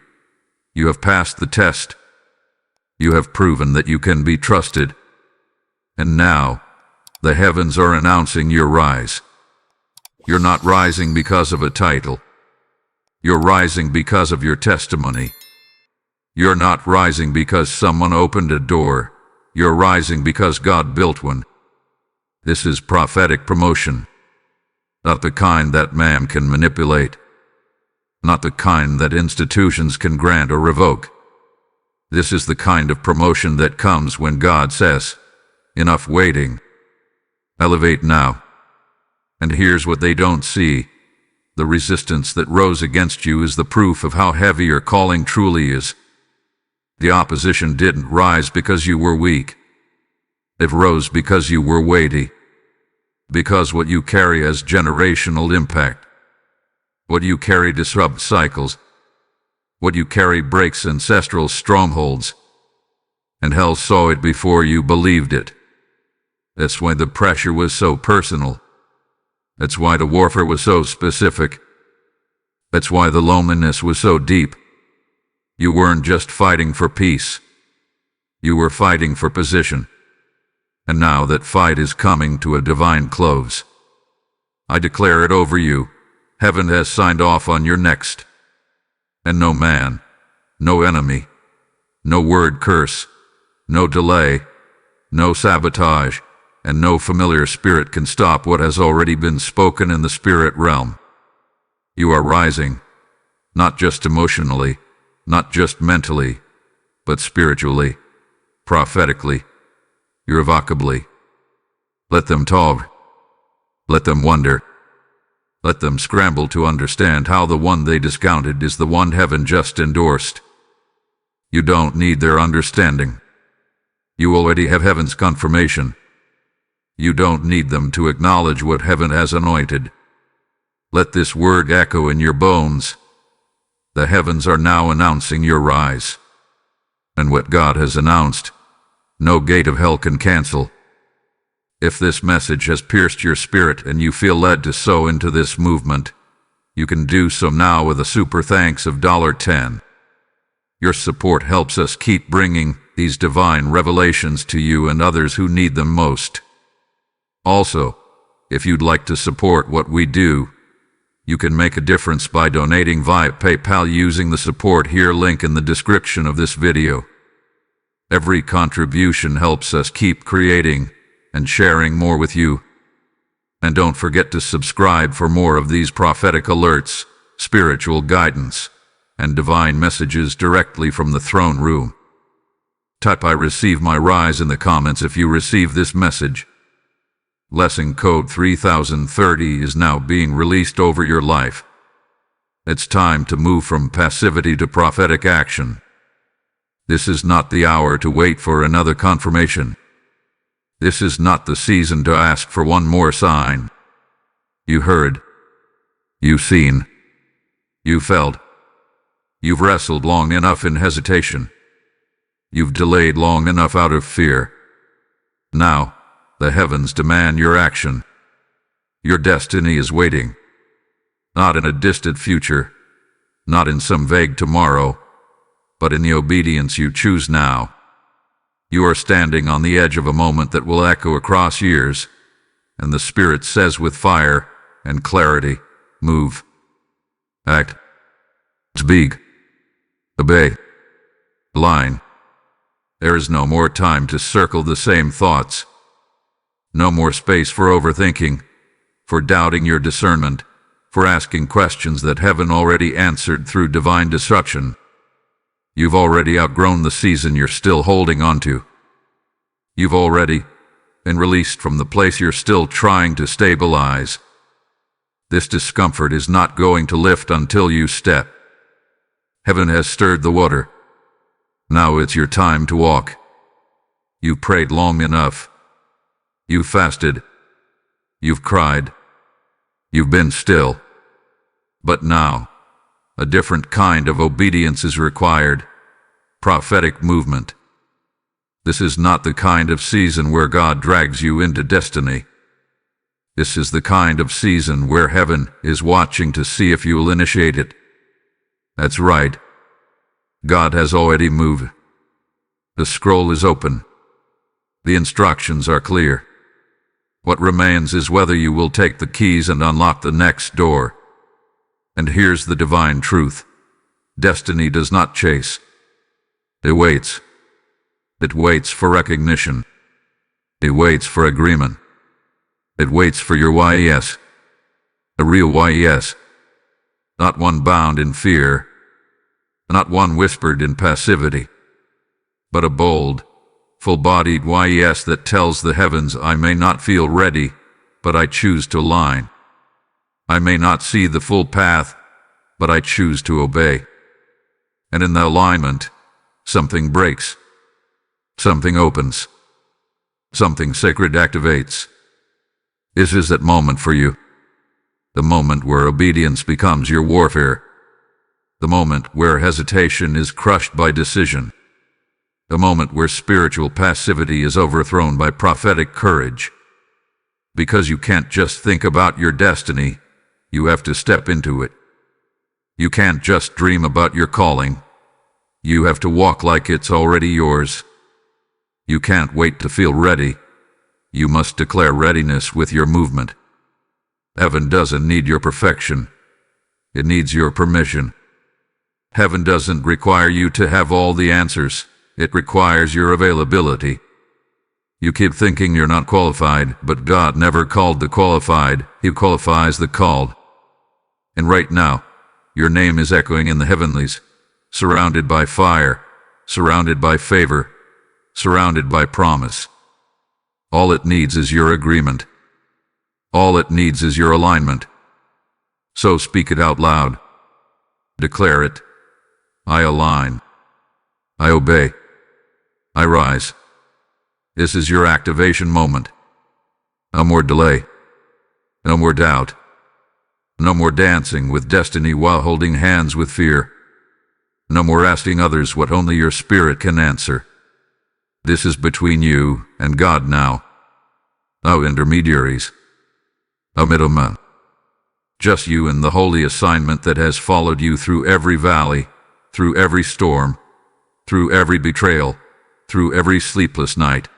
[SPEAKER 1] have passed the test. You have proven that you can be trusted. And now, the heavens are announcing your rise. You're not rising because of a title. You're rising because of your testimony. You're not rising because someone opened a door. You're rising because God built one. This is prophetic promotion. Not the kind that man can manipulate. Not the kind that institutions can grant or revoke. This is the kind of promotion that comes when God says, "Enough waiting. Elevate now." And here's what they don't see. The resistance that rose against you is the proof of how heavy your calling truly is. The opposition didn't rise because you were weak. It rose because you were weighty. Because what you carry has generational impact. What you carry disrupts cycles. What you carry breaks ancestral strongholds. And hell saw it before you believed it. That's why the pressure was so personal. That's why the warfare was so specific. That's why the loneliness was so deep. You weren't just fighting for peace. You were fighting for position. And now that fight is coming to a divine close. I declare it over you. Heaven has signed off on your next. And no man, no enemy, no word curse, no delay, no sabotage, and no familiar spirit can stop what has already been spoken in the spirit realm. You are rising, not just emotionally, not just mentally, but spiritually, prophetically, irrevocably. Let them talk. Let them wonder. Let them scramble to understand how the one they discounted is the one heaven just endorsed. You don't need their understanding. You already have heaven's confirmation. You don't need them to acknowledge what heaven has anointed. Let this word echo in your bones. The heavens are now announcing your rise. And what God has announced, no gate of hell can cancel. If this message has pierced your spirit and you feel led to sow into this movement, you can do so now with a super thanks of $10. Your support helps us keep bringing these divine revelations to you and others who need them most. Also, if you'd like to support what we do, you can make a difference by donating via PayPal using the support here link in the description of this video. Every contribution helps us keep creating and sharing more with you. And don't forget to subscribe for more of these prophetic alerts, spiritual guidance, and divine messages directly from the throne room. Type "I receive my rise" in the comments if you receive this message. Blessing code 3030 is now being released over your life. It's time to move from passivity to prophetic action. This is not the hour to wait for another confirmation. This is not the season to ask for one more sign. You heard. You've seen. You felt. You've wrestled long enough in hesitation. You've delayed long enough out of fear. Now, the heavens demand your action. Your destiny is waiting. Not in a distant future, not in some vague tomorrow, but in the obedience you choose now. You are standing on the edge of a moment that will echo across years, and the Spirit says with fire and clarity, move, act, speak, obey, align. There is no more time to circle the same thoughts. No more space for overthinking, for doubting your discernment, for asking questions that heaven already answered through divine disruption. You've already outgrown the season you're still holding on to. You've already been released from the place you're still trying to stabilize. This discomfort is not going to lift until you step. Heaven has stirred the water. Now it's your time to walk. You prayed long enough. You've fasted. You've cried. You've been still. But now, a different kind of obedience is required. prophetic movement. This is not the kind of season where God drags you into destiny. This is the kind of season where heaven is watching to see if you'll initiate it. That's right. God has already moved. The scroll is open. The instructions are clear. What remains is whether you will take the keys and unlock the next door. And here's the divine truth. Destiny does not chase. It waits. It waits for recognition. It waits for agreement. It waits for your yes. A real yes. Not one bound in fear. Not one whispered in passivity. But a bold, full-bodied yes that tells the heavens, I may not feel ready, but I choose to align. I may not see the full path, but I choose to obey. And in the alignment, something breaks. Something opens. Something sacred activates. This is that moment for you. The moment where obedience becomes your warfare. The moment where hesitation is crushed by decision. The moment where spiritual passivity is overthrown by prophetic courage. Because you can't just think about your destiny, you have to step into it. You can't just dream about your calling. You have to walk like it's already yours. You can't wait to feel ready. You must declare readiness with your movement. Heaven doesn't need your perfection. It needs your permission. Heaven doesn't require you to have all the answers. It requires your availability. You keep thinking you're not qualified, but God never called the qualified. He qualifies the called. And right now, your name is echoing in the heavenlies, surrounded by fire, surrounded by favor, surrounded by promise. All it needs is your agreement. All it needs is your alignment. So speak it out loud. Declare it. I align. I obey. I rise. This is your activation moment. No more delay. No more doubt. No more dancing with destiny while holding hands with fear. No more asking others what only your spirit can answer. This is between you and God now. No intermediaries. No middlemen. Just you and the holy assignment that has followed you through every valley, through every storm, through every betrayal, through every sleepless night.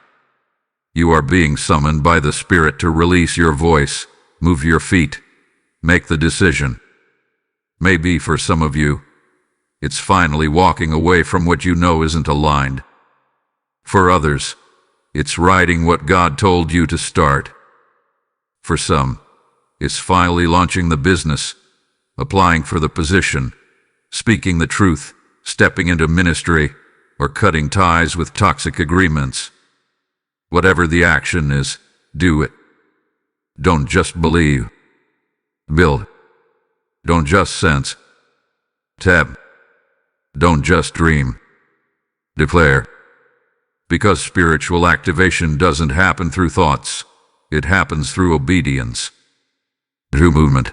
[SPEAKER 1] You are being summoned by the Spirit to release your voice, move your feet, make the decision. Maybe for some of you, it's finally walking away from what you know isn't aligned. For others, it's writing what God told you to start. For some, it's finally launching the business, applying for the position, speaking the truth, stepping into ministry, or cutting ties with toxic agreements. Whatever the action is, do it. Don't just believe. Build. Don't just sense. Tap. Don't just dream. Declare. Because spiritual activation doesn't happen through thoughts. It happens through obedience. Through movement.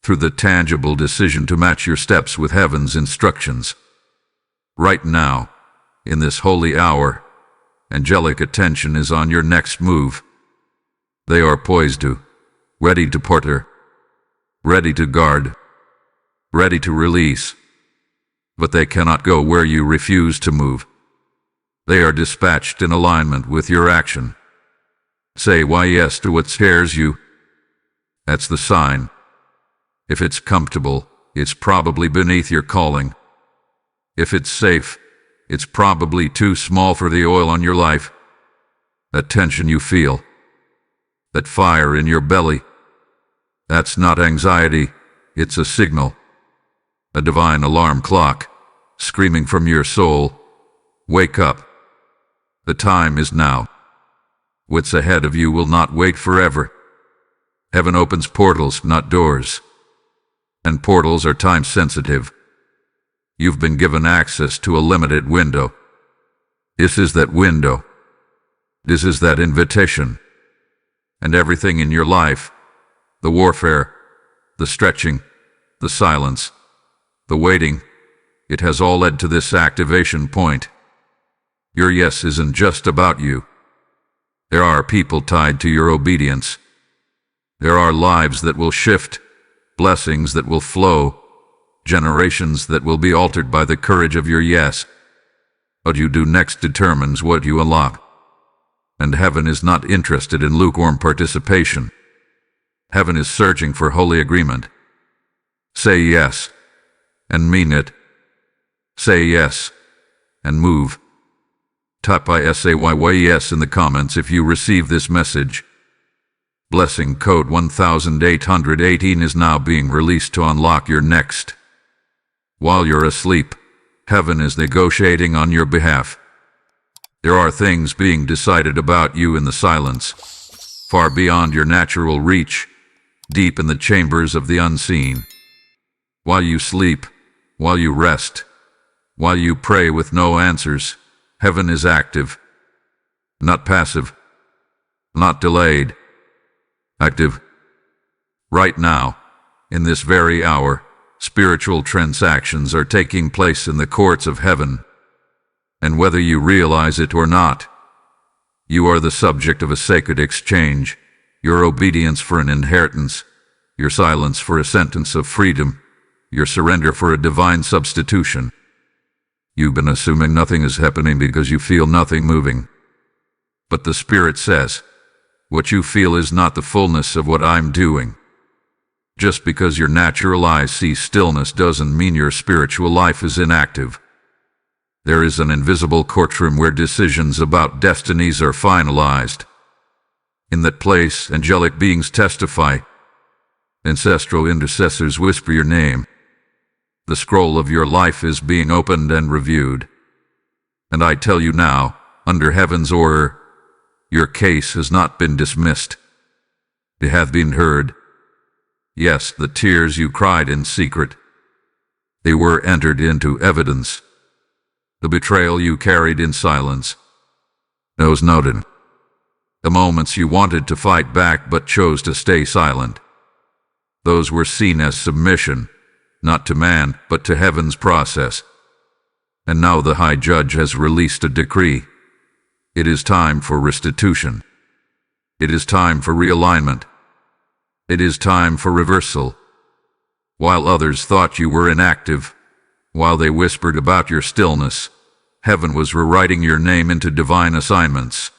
[SPEAKER 1] Through the tangible decision to match your steps with heaven's instructions. Right now, in this holy hour, angelic attention is on your next move. They are poised to, ready to porter, ready to guard, ready to release. But they cannot go where you refuse to move. They are dispatched in alignment with your action. Say yes to what scares you. That's the sign. If it's comfortable, it's probably beneath your calling. If it's safe, it's probably too small for the oil on your life. That tension you feel, that fire in your belly, that's not anxiety, it's a signal. A divine alarm clock, screaming from your soul, wake up. The time is now. What's ahead of you will not wait forever. Heaven opens portals, not doors. And portals are time-sensitive. You've been given access to a limited window. This is that window. This is that invitation. And everything in your life, the warfare, the stretching, the silence, the waiting, It has all led to this activation point. Your yes isn't just about you. There are people tied to your obedience. There are lives that will shift, blessings that will flow, generations that will be altered by the courage of your yes. What you do next determines what you unlock. And heaven is not interested in lukewarm participation. Heaven is searching for holy agreement. Say yes, and mean it. Say yes, and move. Type yes in the comments if you receive this message. Blessing code 1818 is now being released to unlock your next. While you're asleep, heaven is negotiating on your behalf. There are things being decided about you in the silence, far beyond your natural reach, deep in the chambers of the unseen. While you sleep, while you rest, while you pray with no answers, heaven is active, not passive, not delayed, active. Right now, in this very hour, spiritual transactions are taking place in the courts of heaven. And whether you realize it or not, you are the subject of a sacred exchange, your obedience for an inheritance, your silence for a sentence of freedom, your surrender for a divine substitution. You've been assuming nothing is happening because you feel nothing moving. But the Spirit says, what you feel is not the fullness of what I'm doing. Just because your natural eyes see stillness doesn't mean your spiritual life is inactive. There is an invisible courtroom where decisions about destinies are finalized. In that place, angelic beings testify. Ancestral intercessors whisper your name. The scroll of your life is being opened and reviewed. And I tell you now, under heaven's order, your case has not been dismissed. It hath been heard. Yes, the tears you cried in secret, they were entered into evidence. The betrayal you carried in silence, those noted. The moments you wanted to fight back but chose to stay silent, those were seen as submission, not to man, but to heaven's process. And now the High Judge has released a decree. It is time for restitution. It is time for realignment. It is time for reversal. While others thought you were inactive, while they whispered about your stillness, heaven was rewriting your name into divine assignments.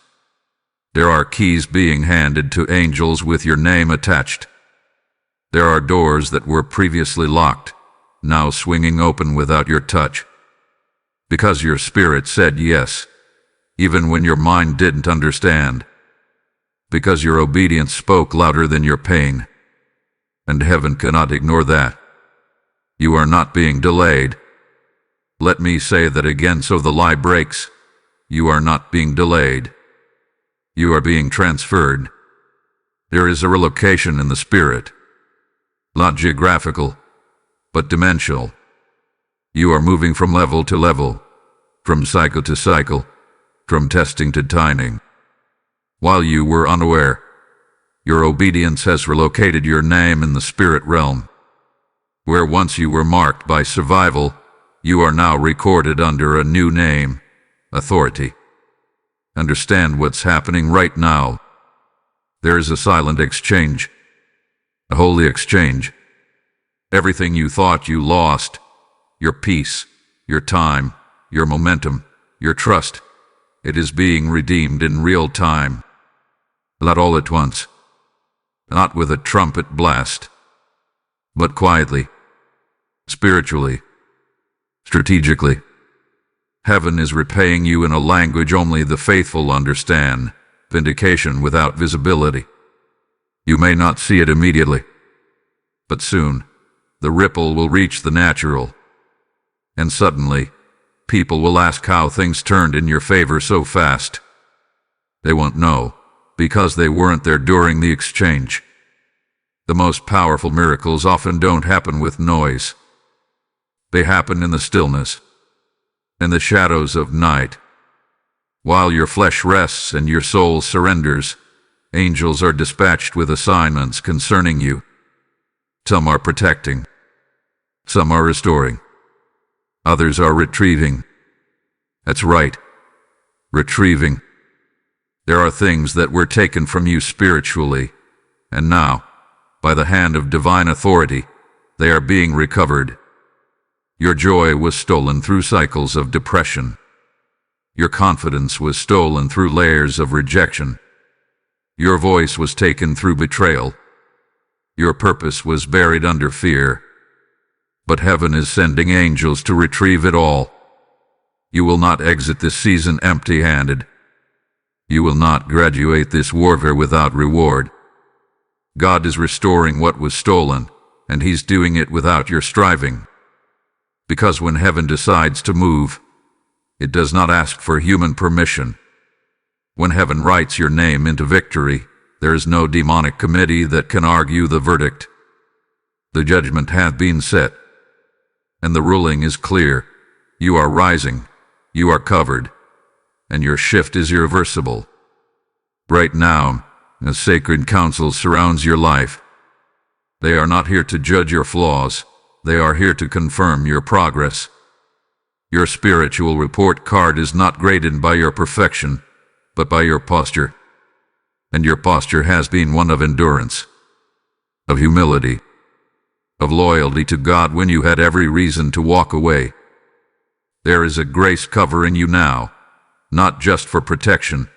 [SPEAKER 1] There are keys being handed to angels with your name attached. There are doors that were previously locked, now swinging open without your touch. Because your spirit said yes, even when your mind didn't understand. Because your obedience spoke louder than your pain. And heaven cannot ignore that. You are not being delayed. Let me say that again so the lie breaks. You are not being delayed. You are being transferred. There is a relocation in the spirit. Not geographical, but dimensional. You are moving from level to level, from cycle to cycle, from testing to timing. While you were unaware, your obedience has relocated your name in the spirit realm. Where once you were marked by survival, you are now recorded under a new name, authority. Understand what's happening right now. There is a silent exchange, a holy exchange. Everything you thought you lost, your peace, your time, your momentum, your trust, it is being redeemed in real time. Not all at once, not with a trumpet blast, but quietly, spiritually, strategically. Heaven is repaying you in a language only the faithful understand, vindication without visibility. You may not see it immediately, but soon, the ripple will reach the natural. And suddenly, people will ask how things turned in your favor so fast. They won't know, because they weren't there during the exchange. The most powerful miracles often don't happen with noise. They happen in the stillness, in the shadows of night. While your flesh rests and your soul surrenders, angels are dispatched with assignments concerning you. Some are protecting, some are restoring, Others are retrieving. That's right, retrieving. There are things that were taken from you spiritually, and now, by the hand of divine authority, they are being recovered. Your joy was stolen through cycles of depression. Your confidence was stolen through layers of rejection. Your voice was taken through betrayal. Your purpose was buried under fear. But heaven is sending angels to retrieve it all. You will not exit this season empty-handed. You will not graduate this warfare without reward. God is restoring what was stolen, and He's doing it without your striving. Because when heaven decides to move, it does not ask for human permission. When heaven writes your name into victory, there is no demonic committee that can argue the verdict. The judgment hath been set, and the ruling is clear. You are rising, you are covered, and your shift is irreversible. Right now, a sacred council surrounds your life. They are not here to judge your flaws, they are here to confirm your progress. Your spiritual report card is not graded by your perfection, but by your posture. And your posture has been one of endurance, of humility, of loyalty to God when you had every reason to walk away. There is a grace covering you now, not just for protection,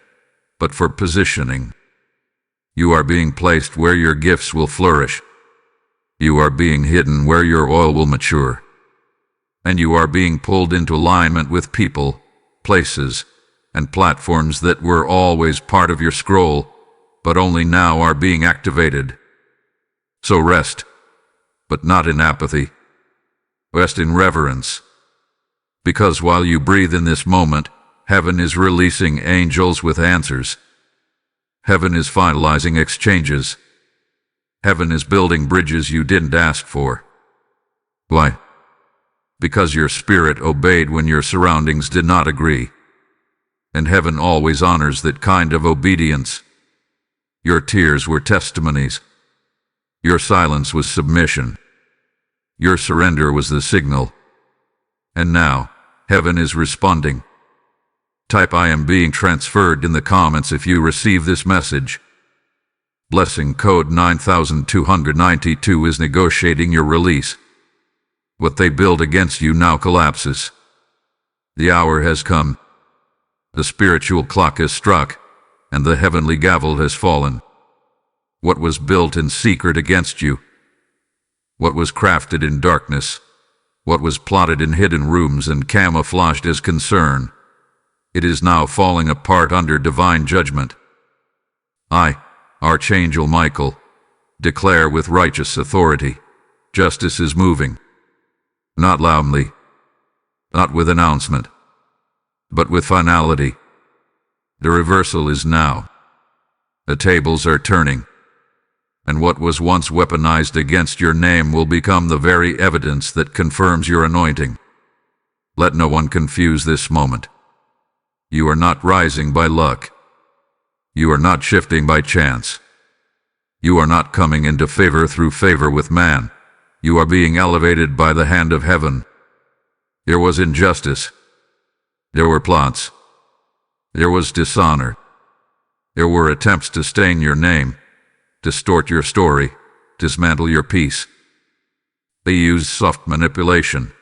[SPEAKER 1] but for positioning. You are being placed where your gifts will flourish. You are being hidden where your oil will mature. And you are being pulled into alignment with people, places, and platforms that were always part of your scroll, but only now are being activated. So rest, but not in apathy. Rest in reverence. Because while you breathe in this moment, heaven is releasing angels with answers. Heaven is finalizing exchanges. Heaven is building bridges you didn't ask for. Why? Because your spirit obeyed when your surroundings did not agree. And heaven always honors that kind of obedience. Your tears were testimonies. Your silence was submission. Your surrender was the signal. And now, heaven is responding. Type "I am being transferred" in the comments if you receive this message. Blessing code 9292 is negotiating your release. What they build against you now collapses. The hour has come. The spiritual clock has struck, and the heavenly gavel has fallen. What was built in secret against you, what was crafted in darkness, what was plotted in hidden rooms and camouflaged as concern, it is now falling apart under divine judgment. I, Archangel Michael, declare with righteous authority, justice is moving. Not loudly, not with announcement, but with finality. The reversal is now. The tables are turning, and what was once weaponized against your name will become the very evidence that confirms your anointing. Let no one confuse this moment. You are not rising by luck. You are not shifting by chance. You are not coming into favor through favor with man. You are being elevated by the hand of heaven. There was injustice. There were plots. There was dishonor. There were attempts to stain your name, distort your story, dismantle your peace. They used soft manipulation,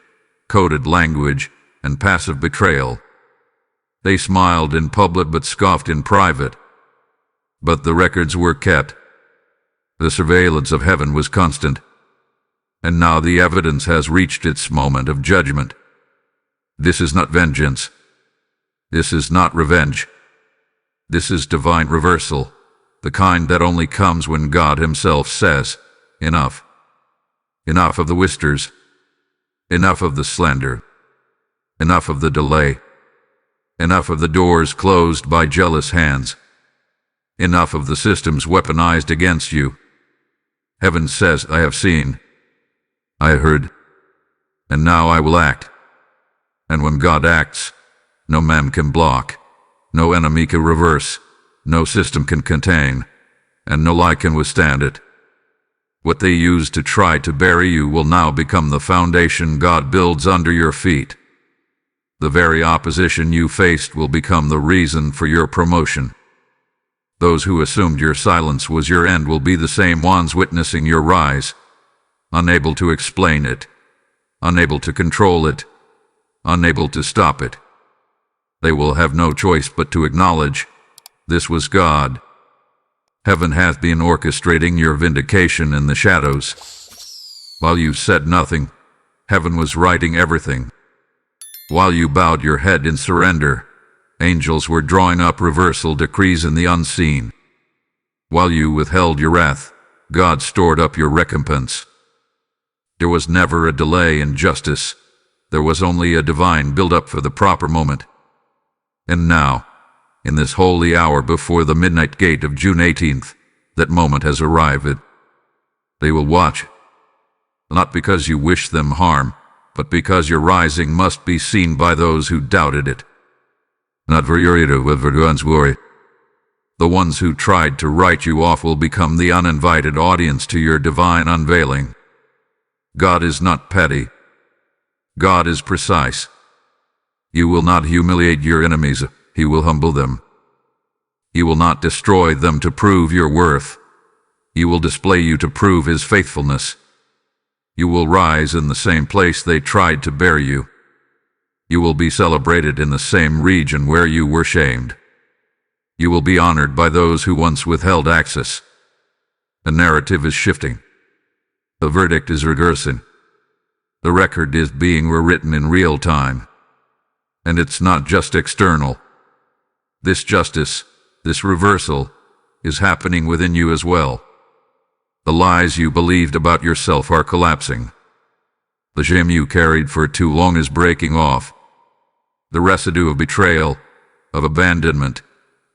[SPEAKER 1] coded language, and passive betrayal. They smiled in public but scoffed in private. But the records were kept. The surveillance of heaven was constant. And now the evidence has reached its moment of judgment. This is not vengeance. This is not revenge. This is divine reversal, the kind that only comes when God Himself says, enough. Enough of the whispers. Enough of the slander. Enough of the delay. Enough of the doors closed by jealous hands. Enough of the systems weaponized against you. Heaven says, I have seen. I heard, and now I will act. And when God acts, no man can block, no enemy can reverse, no system can contain, and no lie can withstand it. What they used to try to bury you will now become the foundation God builds under your feet. The very opposition you faced will become the reason for your promotion. Those who assumed your silence was your end will be the same ones witnessing your rise, unable to explain it, unable to control it, unable to stop it. They will have no choice but to acknowledge, this was God. Heaven hath been orchestrating your vindication in the shadows. While you said nothing, heaven was writing everything. While you bowed your head in surrender, angels were drawing up reversal decrees in the unseen. While you withheld your wrath, God stored up your recompense. There was never a delay in justice. There was only a divine build-up for the proper moment. And now, in this holy hour before the midnight gate of June 18th, that moment has arrived. They will watch, not because you wish them harm, but because your rising must be seen by those who doubted it. Not for your ira, but for God's glory. The ones who tried to write you off will become the uninvited audience to your divine unveiling. God is not petty. God is precise. You will not humiliate your enemies. He will humble them. He will not destroy them to prove your worth. He will display you to prove His faithfulness. You will rise in the same place they tried to bury you. You will be celebrated in the same region where you were shamed. You will be honored by those who once withheld access. The narrative is shifting. The verdict is reversing. The record is being rewritten in real time. And it's not just external. This justice, this reversal, is happening within you as well. The lies you believed about yourself are collapsing. The shame you carried for too long is breaking off. The residue of betrayal, of abandonment,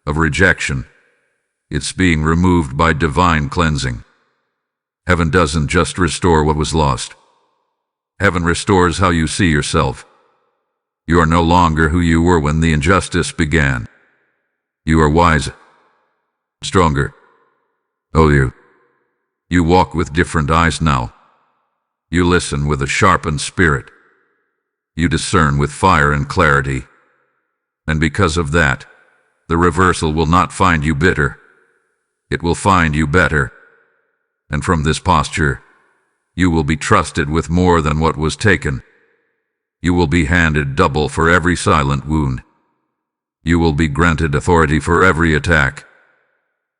[SPEAKER 1] of rejection, it's being removed by divine cleansing. Heaven doesn't just restore what was lost. Heaven restores how you see yourself. You are no longer who you were when the injustice began. You are wiser, stronger. Oh, you walk with different eyes now. You listen with a sharpened spirit. You discern with fire and clarity. And because of that, the reversal will not find you bitter. It will find you better. And from this posture, you will be trusted with more than what was taken. You will be handed double for every silent wound. You will be granted authority for every attack.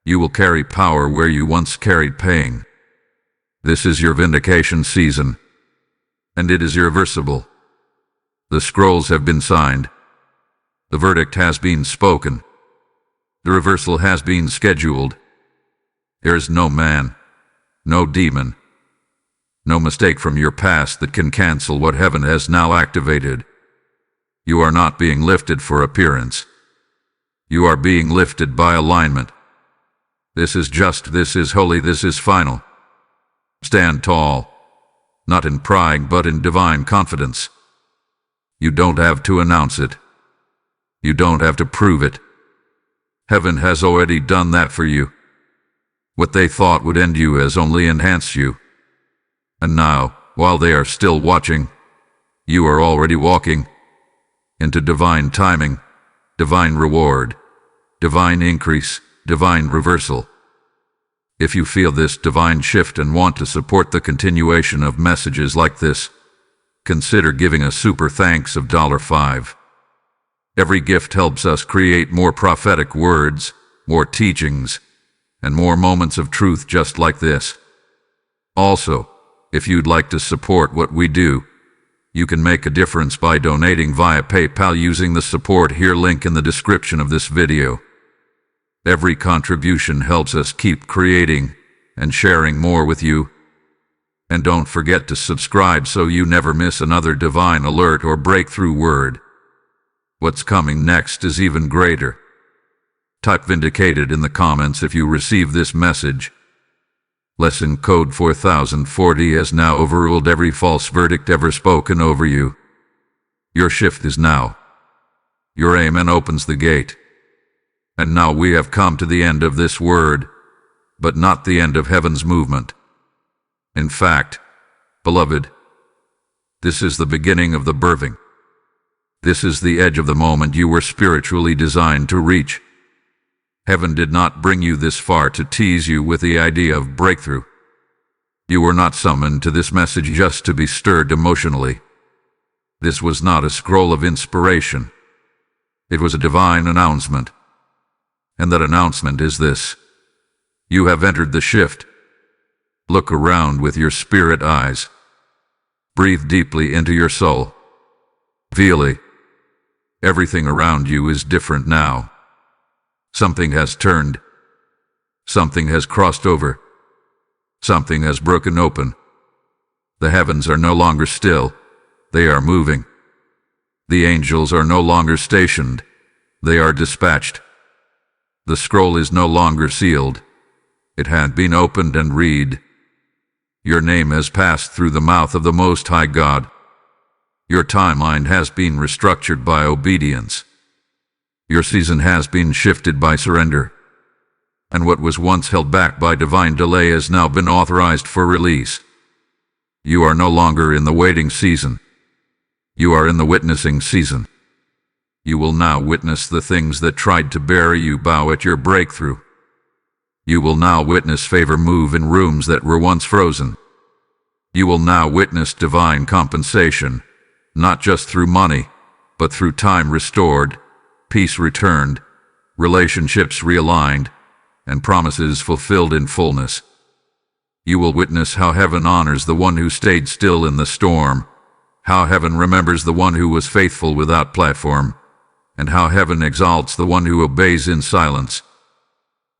[SPEAKER 1] You will carry power where you once carried pain. This is your vindication season, and it is irreversible. The scrolls have been signed. The verdict has been spoken. The reversal has been scheduled. There is no man, no demon, no mistake from your past that can cancel what heaven has now activated. You are not being lifted for appearance. You are being lifted by alignment. This is just, this is holy, this is final. Stand tall, not in pride but in divine confidence. You don't have to announce it. You don't have to prove it. Heaven has already done that for you. What they thought would end you has only enhanced you. And now, while they are still watching, you are already walking into divine timing, divine reward, divine increase, divine reversal. If you feel this divine shift and want to support the continuation of messages like this, consider giving a super thanks of $5. Every gift helps us create more prophetic words, more teachings, and more moments of truth just like this. Also, if you'd like to support what we do, you can make a difference by donating via PayPal using the support here link in the description of this video. Every contribution helps us keep creating and sharing more with you. And don't forget to subscribe so you never miss another divine alert or breakthrough word. What's coming next is even greater. Type vindicated in the comments if you receive this message. Lesson code 4040 has now overruled every false verdict ever spoken over you. Your shift is now. Your amen opens the gate. And now we have come to the end of this word, but not the end of heaven's movement. In fact, beloved, this is the beginning of the birthing. This is the edge of the moment you were spiritually designed to reach. Heaven did not bring you this far to tease you with the idea of breakthrough. You were not summoned to this message just to be stirred emotionally. This was not a scroll of inspiration. It was a divine announcement. And that announcement is this: you have entered the shift. Look around with your spirit eyes. Breathe deeply into your soul. Feel it. Everything around you is different now. Something has turned. Something has crossed over. Something has broken open. The heavens are no longer still. They are moving. The angels are no longer stationed. They are dispatched. The scroll is no longer sealed. It had been opened and read. Your name has passed through the mouth of the Most High God. Your timeline has been restructured by obedience. Your season has been shifted by surrender. And what was once held back by divine delay has now been authorized for release. You are no longer in the waiting season. You are in the witnessing season. You will now witness the things that tried to bury you bow at your breakthrough. You will now witness favor move in rooms that were once frozen. You will now witness divine compensation, not just through money, but through time restored, peace returned, relationships realigned, and promises fulfilled in fullness. You will witness how heaven honors the one who stayed still in the storm, how heaven remembers the one who was faithful without platform, and how heaven exalts the one who obeys in silence.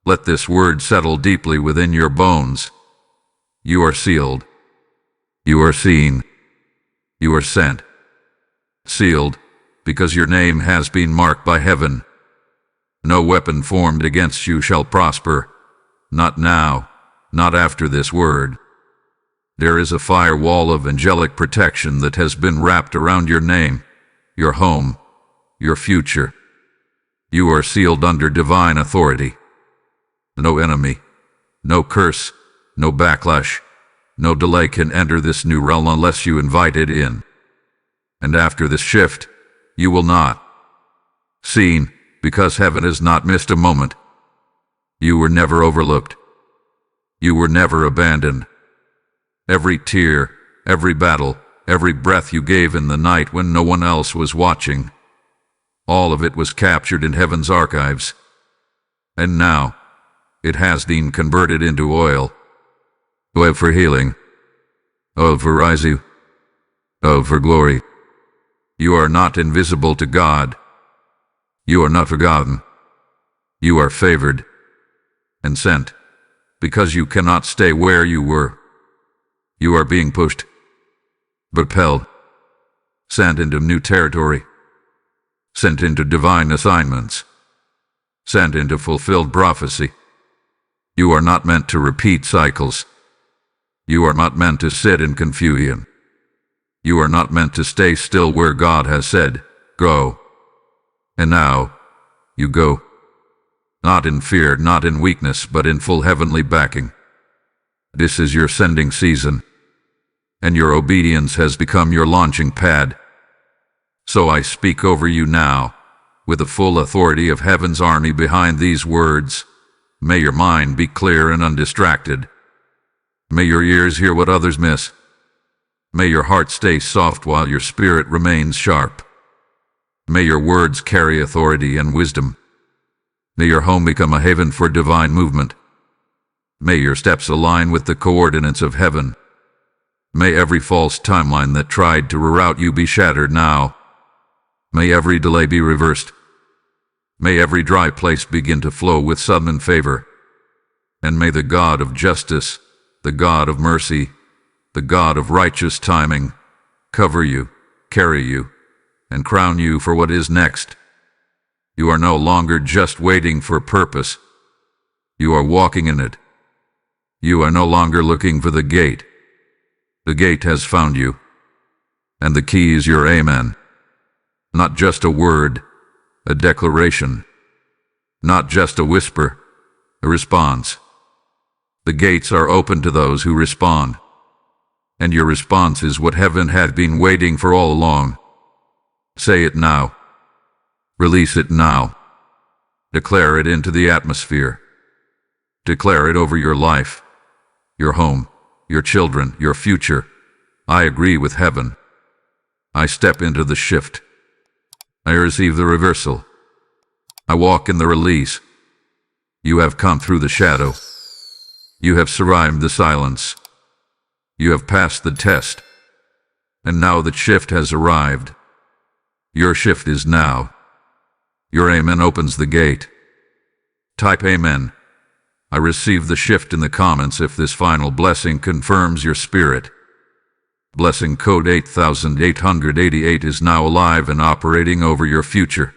[SPEAKER 1] Let this word settle deeply within your bones. You are sealed. You are seen. You are sent. Sealed, because your name has been marked by heaven. No weapon formed against you shall prosper. Not now, not after this word. There is a firewall of angelic protection that has been wrapped around your name, your home, your future. You are sealed under divine authority. No enemy, no curse, no backlash, no delay can enter this new realm unless you invite it in. And after this shift, you will not. Seen, because heaven has not missed a moment. You were never overlooked. You were never abandoned. Every tear, every battle, every breath you gave in the night when no one else was watching, all of it was captured in heaven's archives. And now, it has been converted into oil. Oil for healing. Oil for rising. Oil for glory. You are not invisible to God. You are not forgotten. You are favored and sent, because you cannot stay where you were. You are being pushed, propelled, sent into new territory, sent into divine assignments, sent into fulfilled prophecy. You are not meant to repeat cycles. You are not meant to sit in confusion. You are not meant to stay still where God has said, go. And now, you go. Not in fear, not in weakness, but in full heavenly backing. This is your sending season, and your obedience has become your launching pad. So I speak over you now, with the full authority of heaven's army behind these words. May your mind be clear and undistracted. May your ears hear what others miss. May your heart stay soft while your spirit remains sharp. May your words carry authority and wisdom. May your home become a haven for divine movement. May your steps align with the coordinates of heaven. May every false timeline that tried to reroute you be shattered now. May every delay be reversed. May every dry place begin to flow with sudden favor. And may the God of justice, the God of mercy, the God of righteous timing, cover you, carry you, and crown you for what is next. You are no longer just waiting for purpose. You are walking in it. You are no longer looking for the gate. The gate has found you, and the key is your amen. Not just a word, a declaration. Not just a whisper, a response. The gates are open to those who respond. And your response is what heaven had been waiting for all along. Say it now. Release it now. Declare it into the atmosphere. Declare it over your life, your home, your children, your future. I agree with heaven. I step into the shift. I receive the reversal. I walk in the release. You have come through the shadow. You have survived the silence. You have passed the test. And now the shift has arrived. Your shift is now. Your amen opens the gate. Type amen. I receive the shift in the comments if this final blessing confirms your spirit. Blessing code 8888 is now alive and operating over your future.